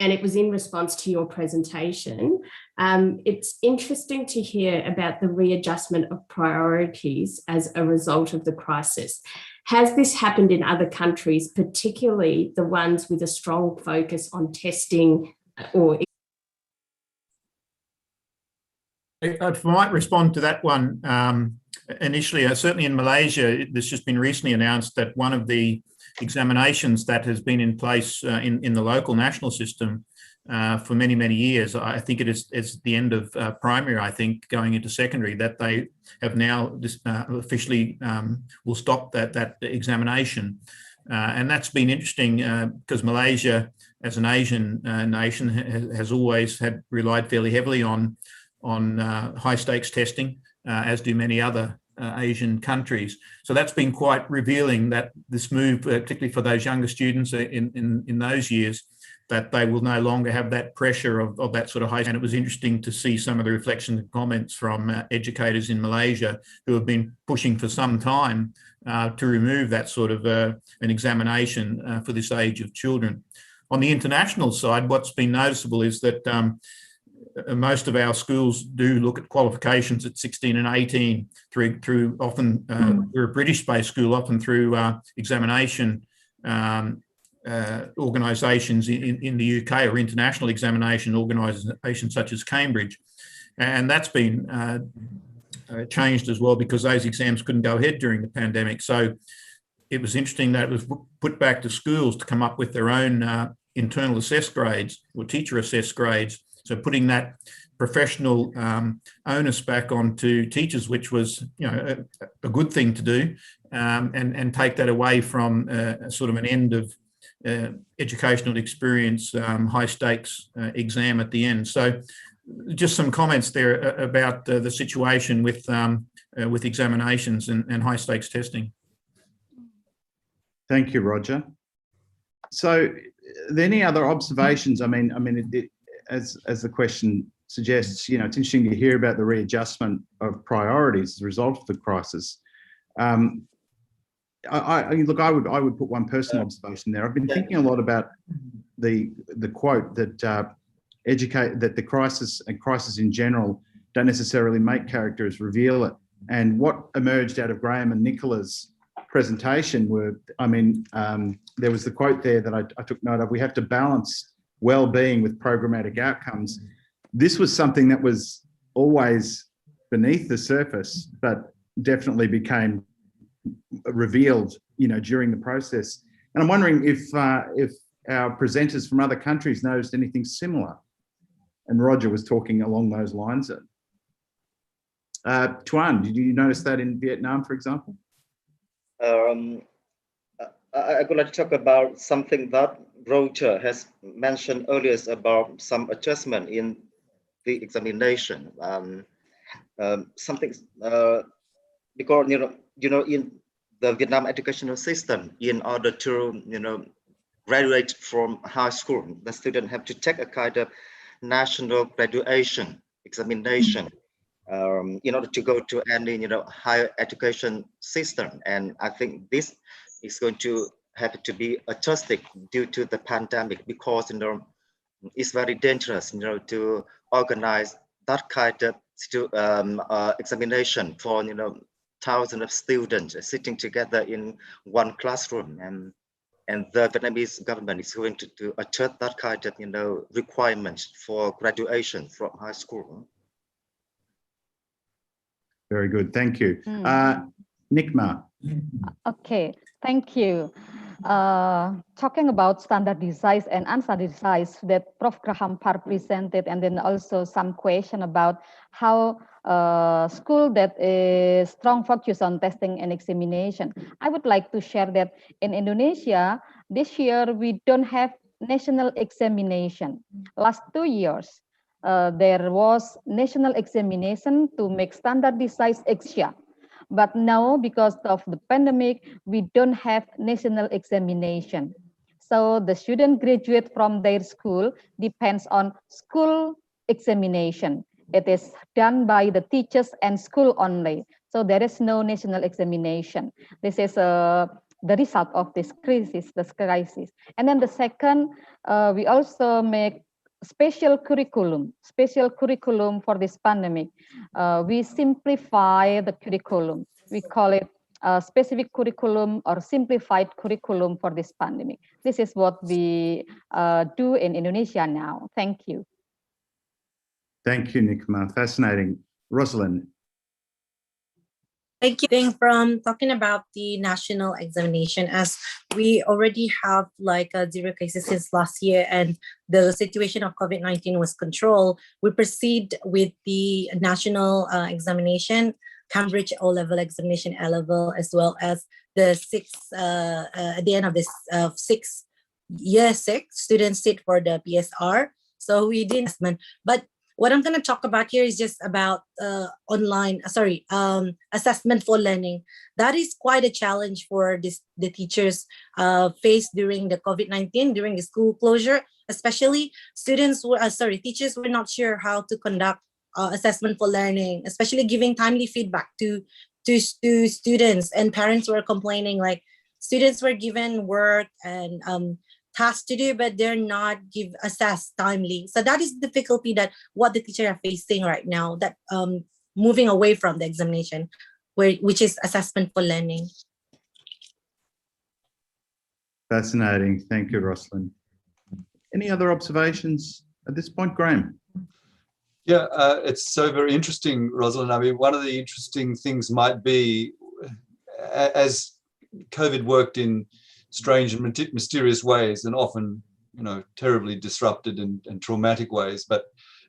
And it was in response to your presentation. It's interesting to hear about the readjustment of priorities as a result of the crisis. Has this happened in other countries, particularly the ones with a strong focus on testing or? I might respond to that one initially. Certainly in Malaysia, this has been recently announced that one of the examinations that has been in place in the local national system for many, many years, I think it's the end of primary, I think, going into secondary, that they have now officially will stop that examination. And that's been interesting because Malaysia, as an Asian nation, has always relied fairly heavily on high stakes testing, as do many other Asian countries. So that's been quite revealing, that this move, particularly for those younger students in those years, that they will no longer have that pressure of that sort of high. And it was interesting to see some of the reflections and comments from educators in Malaysia who have been pushing for some time to remove that sort of an examination for this age of children. On the international side, what's been noticeable is that most of our schools do look at qualifications at 16 and 18 through often, we're a British-based school, often through examination organisations in the UK, or international examination organisations such as Cambridge. And that's been changed as well, because those exams couldn't go ahead during the pandemic. So it was interesting that it was put back to schools to come up with their own internal assessed grades or teacher assessed grades. So putting that professional onus back onto teachers, which was a good thing to do, and take that away from sort of an end of educational experience, high stakes exam at the end. So just some comments there about the situation with examinations and high stakes testing. Thank you, Roger. So, are there any other observations? As the question suggests, it's interesting to hear about the readjustment of priorities as a result of the crisis. I would put one personal observation there. I've been thinking a lot about the quote that that the crisis and crisis in general don't necessarily make characters, reveal it. And what emerged out of Graham and Nicola's presentation were, there was the quote there that I took note of: we have to balance well-being with programmatic outcomes. This was something that was always beneath the surface, but definitely became revealed, during the process. And I'm wondering if our presenters from other countries noticed anything similar. And Roger was talking along those lines. Tuan, did you notice that in Vietnam, for example? I would like to talk about something that Roger has mentioned earlier about some adjustment in the examination. Because in the Vietnam educational system, in order to graduate from high school, the student have to take a kind of national graduation examination in order to go to any higher education system. And I think this is going to have to be adjusted due to the pandemic, because it's very dangerous to organize that kind of examination for thousands of students sitting together in one classroom, and the Vietnamese government is going to adjust that kind of requirements for graduation from high school. Very good, thank you. Nikma. Okay, thank you. Talking about standardized and unstandardized that Prof. Graham Parr presented, and then also some question about how school that is strong focus on testing and examination. I would like to share that in Indonesia, this year we don't have national examination. Last 2 years, there was national examination to make standardized exam. But now, because of the pandemic, we don't have national examination. So the student graduate from their school depends on school examination. It is done by the teachers and school only. So there is no national examination. This is the result of this crisis. And then the second, we also make special curriculum for this pandemic. We simplify the curriculum. We call it specific curriculum or simplified curriculum for this pandemic. This is what we do in Indonesia now. Thank you. Thank you, Nikma. Fascinating. Rosalind. Thank you. From talking about the national examination, as we already have like 0 cases since last year and the situation of COVID-19 was controlled, we proceed with the national examination, Cambridge O-level examination, A-level, as well as the at the end of this year 6, students sit for the PSR. So we did assessment, but what I'm going to talk about here is just about assessment for learning. That is quite a challenge for the teachers faced during the COVID-19, during the school closure. Especially teachers were not sure how to conduct assessment for learning, especially giving timely feedback to students, and parents were complaining like students were given work and tasks to do, but they're not assessed timely. So that is the difficulty that what the teachers are facing right now, that moving away from the examination, which is assessment for learning. Fascinating. Thank you, Rosalind. Any other observations at this point, Graham? Yeah, it's so very interesting, Rosalind. I mean, one of the interesting things might be, as COVID worked in strange and mysterious ways, and often, terribly disrupted and traumatic ways. But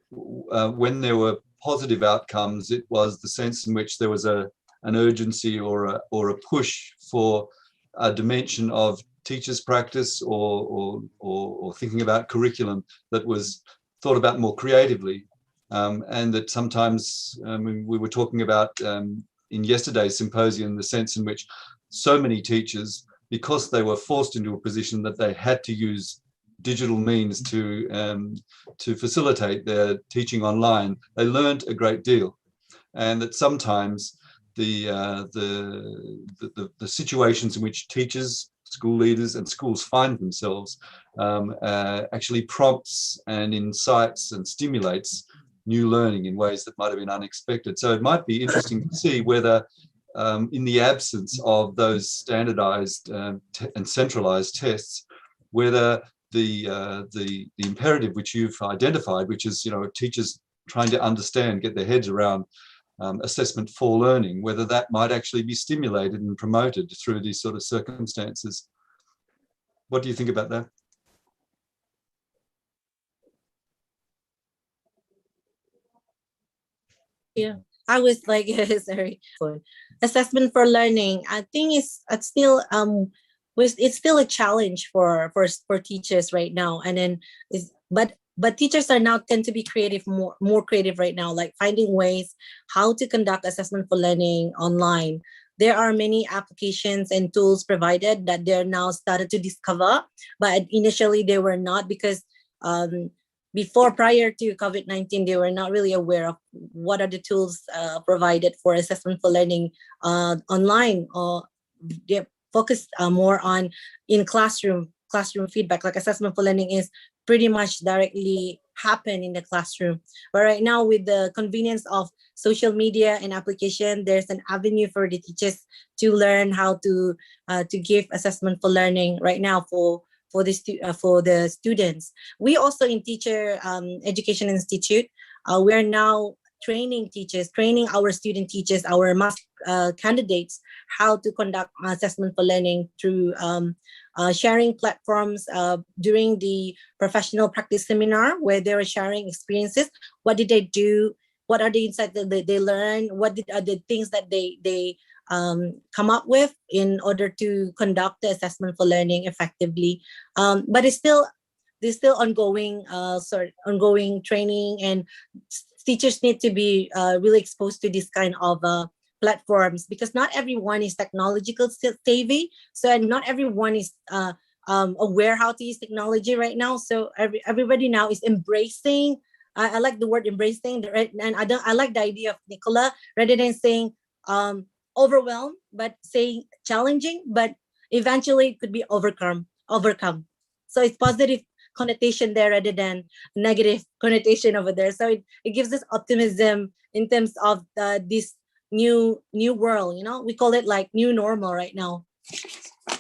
when there were positive outcomes, it was the sense in which there was an urgency or a push for a dimension of teachers' practice or thinking about curriculum that was thought about more creatively, and that sometimes we were talking about in yesterday's symposium the sense in which so many teachers, because they were forced into a position that they had to use digital means to facilitate their teaching online, they learned a great deal, and that sometimes the situations in which teachers, school leaders, and schools find themselves actually prompts and incites and stimulates new learning in ways that might have been unexpected. So it might be interesting to see whether in the absence of those standardized and centralized tests, whether the imperative which you've identified, which is teachers trying to understand, get their heads around assessment for learning, whether that might actually be stimulated and promoted through these sort of circumstances. What do you think about that? Yeah, I was like, sorry, assessment for learning. I think it's still it's still a challenge for teachers right now. And then but teachers are now tend to be creative, more creative right now, like finding ways how to conduct assessment for learning online. There are many applications and tools provided that they're now started to discover, but initially they were not, because prior to COVID-19, they were not really aware of what are the tools provided for assessment for learning online, or they focused more on in classroom feedback. Like assessment for learning is pretty much directly happen in the classroom. But right now, with the convenience of social media and application, there's an avenue for the teachers to learn how to give assessment for learning right now for the students. We also in Teacher Education Institute, we're now training our student teachers, our candidates, how to conduct assessment for learning through sharing platforms during the professional practice seminar, where they were sharing experiences. What did they do? What are the insights that they learn? What are the things that they come up with in order to conduct the assessment for learning effectively? But there's still ongoing ongoing training, and teachers need to be really exposed to this kind of platforms, because not everyone is technological savvy. So not everyone is aware how to use technology right now. So everybody now is embracing. I like the word embracing, and I like the idea of Nicola, rather than saying overwhelmed, but saying challenging, but eventually it could be overcome. So it's positive connotation there rather than negative connotation over there. So it gives us optimism in terms of this new world. We call it like new normal right now.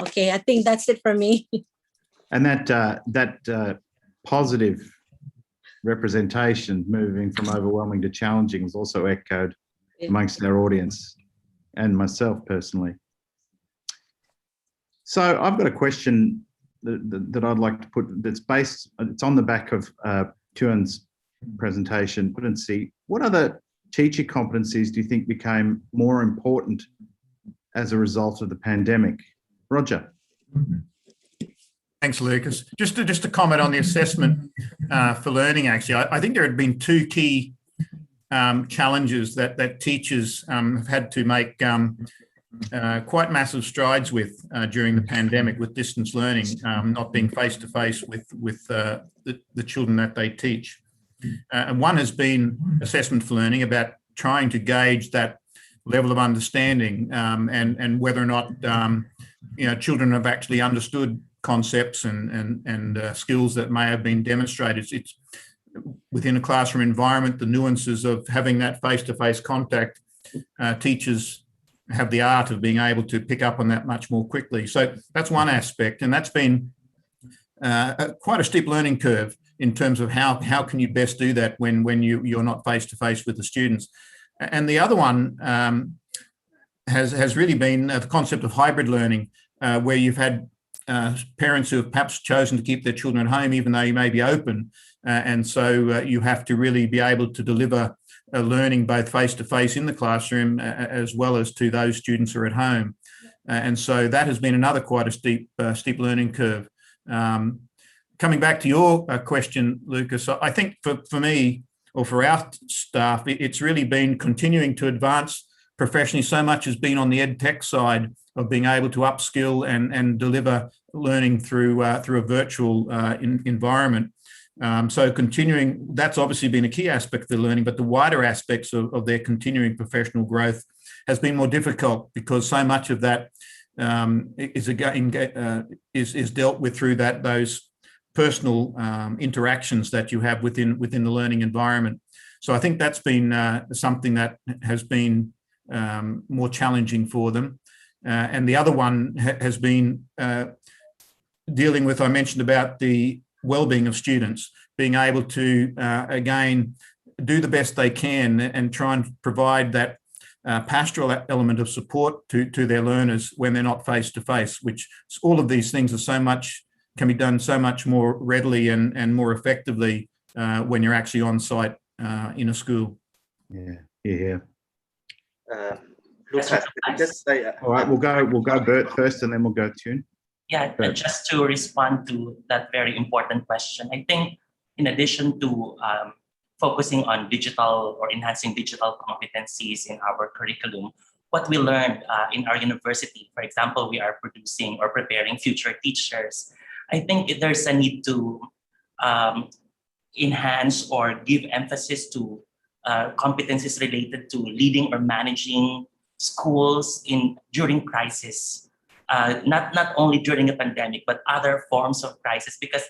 Okay, I think that's it for me. And that positive representation, moving from overwhelming to challenging, was also echoed amongst our audience and myself personally. So I've got a question that I'd like to put, it's on the back of Tuan's presentation. Couldn't see, what other teacher competencies do you think became more important as a result of the pandemic? Roger. Thanks, Lucas. Just to comment on the assessment for learning, actually, I think there had been two key challenges that teachers have had to make quite massive strides with during the pandemic, with distance learning, not being face-to-face with the children that they teach. And one has been assessment for learning, about trying to gauge that level of understanding and whether or not children have actually understood concepts and skills that may have been demonstrated. It's within a classroom environment, the nuances of having that face-to-face contact. Teachers have the art of being able to pick up on that much more quickly. So that's one aspect, and that's been quite a steep learning curve in terms of how can you best do that when you're not face-to-face with the students. And the other one has really been the concept of hybrid learning, where you've had parents who have perhaps chosen to keep their children at home, even though you may be open. And so you have to really be able to deliver learning both face-to-face in the classroom as well as to those students who are at home. And so that has been another quite a steep learning curve. Coming back to your question, Lucas, I think for me, or for our staff, it's really been continuing to advance professionally. So much has been on the ed tech side of being able to upskill and deliver learning through a virtual environment. So continuing, that's obviously been a key aspect of the learning, but the wider aspects of their continuing professional growth has been more difficult, because so much of that is dealt with through those personal interactions that you have within the learning environment. So I think that's been something that has been more challenging for them. And the other one has been dealing with, I mentioned about the well-being of students, being able to, again, do the best they can and try and provide that pastoral element of support to their learners when they're not face to face, which all of these things can be done so much more readily and more effectively when you're actually on site in a school. Yeah. Lucas, just say, all right, we'll go Bert first, and then we'll go Tune. Yeah, just to respond to that very important question, I think in addition to focusing on digital or enhancing digital competencies in our curriculum, what we learned in our university, for example, we are producing or preparing future teachers. I think there's a need to enhance or give emphasis to competencies related to leading or managing schools during crisis. Not only during a pandemic, but other forms of crisis, because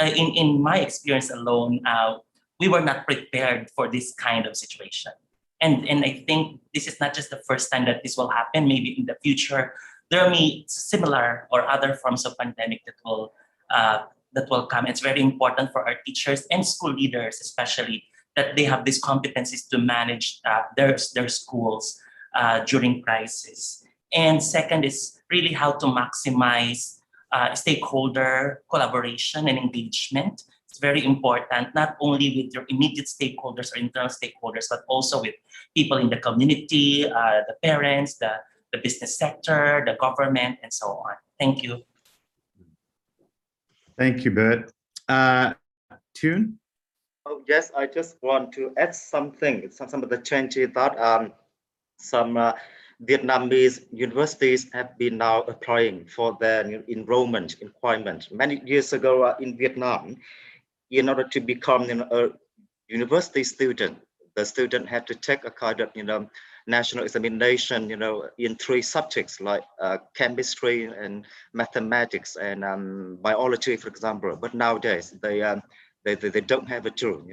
in my experience alone, we were not prepared for this kind of situation. And I think this is not just the first time that this will happen. Maybe in the future, there may be similar or other forms of pandemic that will come. It's very important for our teachers and school leaders, especially, that they have these competencies to manage their schools during crisis. And second is really how to maximize stakeholder collaboration and engagement. It's very important, not only with your immediate stakeholders or internal stakeholders, but also with people in the community, the parents, the business sector, the government, and so on. Thank you. Thank you, Bert. Tune? Oh, yes, I just want to add something. Some of the changes that some Vietnamese universities have been now applying for their enrollment requirement. Many years ago in Vietnam, in order to become a university student, the student had to take a kind of national examination in 3 subjects like chemistry and mathematics and biology, for example. But nowadays they don't have a tool.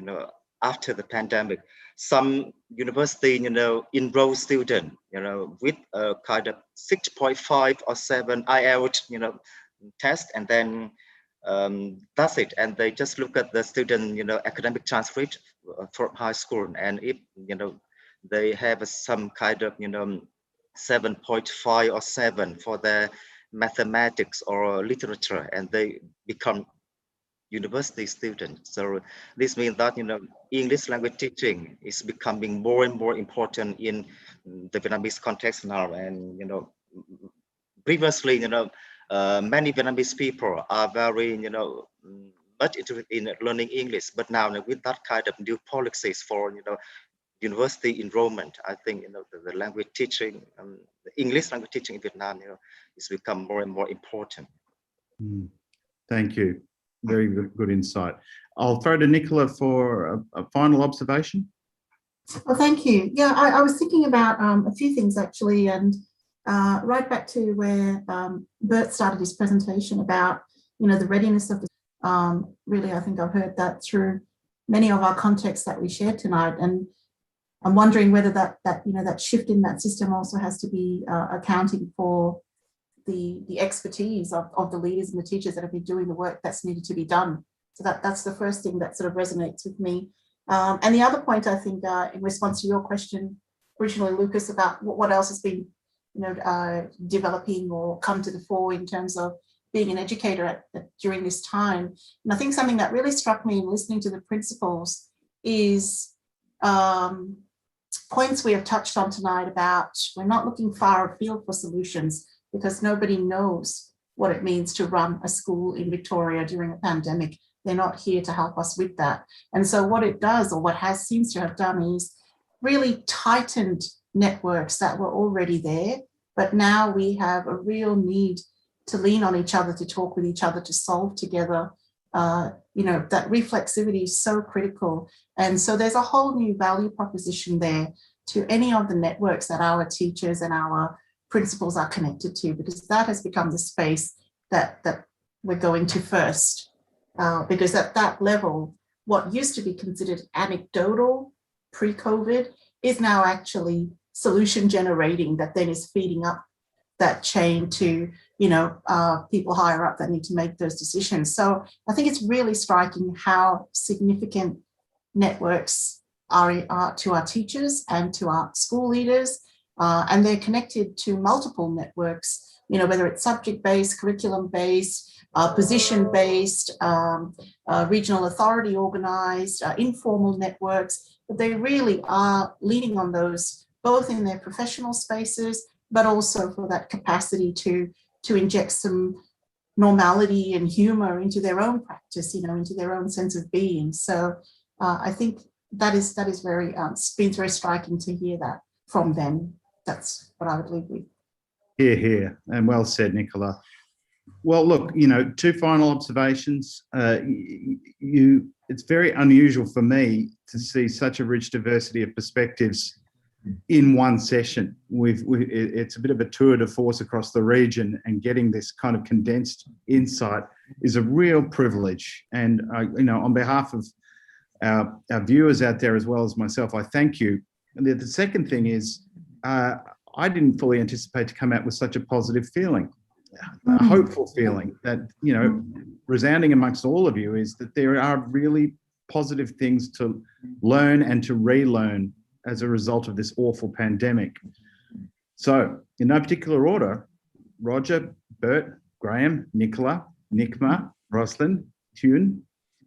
After the pandemic, some university enroll student with a kind of 6.5 or 7 IELTS test, and then that's it, and they just look at the student academic transcript from high school, and if they have some kind of 7.5 or 7 for their mathematics or literature, and they become university students. So this means that English language teaching is becoming more and more important in the Vietnamese context now. And previously many Vietnamese people are very much interested in learning English, but now with that kind of new policies for university enrollment, I think the language teaching, the English language teaching in Vietnam is become more and more important. Thank you. Very good insight. I'll throw to Nicola for a final observation. Well, thank you. Yeah, I was thinking about a few things actually, and right back to where Bert started his presentation about the readiness of the really, I think I've heard that through many of our contexts that we shared tonight, and I'm wondering whether that shift in that system also has to be accounting for the expertise of the leaders and the teachers that have been doing the work that's needed to be done. So that's the first thing that sort of resonates with me. And the other point, I think, in response to your question originally, Lucas, about what else has been developing or come to the fore in terms of being an educator during this time. And I think something that really struck me in listening to the principals is points we have touched on tonight about we're not looking far afield for solutions, because nobody knows what it means to run a school in Victoria during a pandemic. They're not here to help us with that. And so what it does, or what seems to have done, is really tightened networks that were already there, but now we have a real need to lean on each other, to talk with each other, to solve together. That reflexivity is so critical. And so there's a whole new value proposition there to any of the networks that our teachers and our principals are connected to, because that has become the space that we're going to first. Because at that level, what used to be considered anecdotal pre-COVID is now actually solution generating, that then is feeding up that chain to people higher up that need to make those decisions. So I think it's really striking how significant networks to our teachers and to our school leaders, and they're connected to multiple networks, whether it's subject-based, curriculum-based, position-based, regional authority organized, informal networks, but they really are leaning on those both in their professional spaces, but also for that capacity to inject some normality and humor into their own practice, into their own sense of being. So I think that is very, it's been very striking to hear that from them. That's what I would leave with. Here, and well said, Nicola. Well, look, two final observations. It's very unusual for me to see such a rich diversity of perspectives in one session. It's a bit of a tour de force across the region, and getting this kind of condensed insight is a real privilege. And on behalf of our viewers out there as well as myself, I thank you. And the second thing is, I didn't fully anticipate to come out with such a positive feeling, a hopeful feeling that, resounding amongst all of you is that there are really positive things to learn and to relearn as a result of this awful pandemic. So in no particular order, Roger, Bert, Graham, Nicola, Nikma, Roslyn, Tune,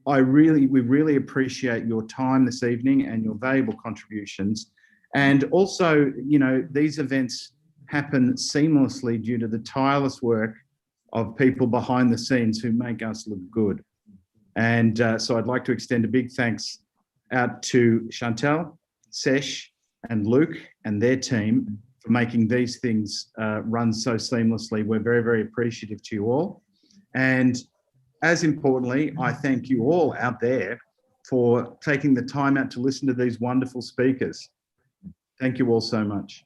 we really appreciate your time this evening and your valuable contributions. And also, these events happen seamlessly due to the tireless work of people behind the scenes who make us look good. And so I'd like to extend a big thanks out to Chantal, Sesh, and Luke and their team for making these things run so seamlessly. We're very, very appreciative to you all. And as importantly, I thank you all out there for taking the time out to listen to these wonderful speakers. Thank you all so much.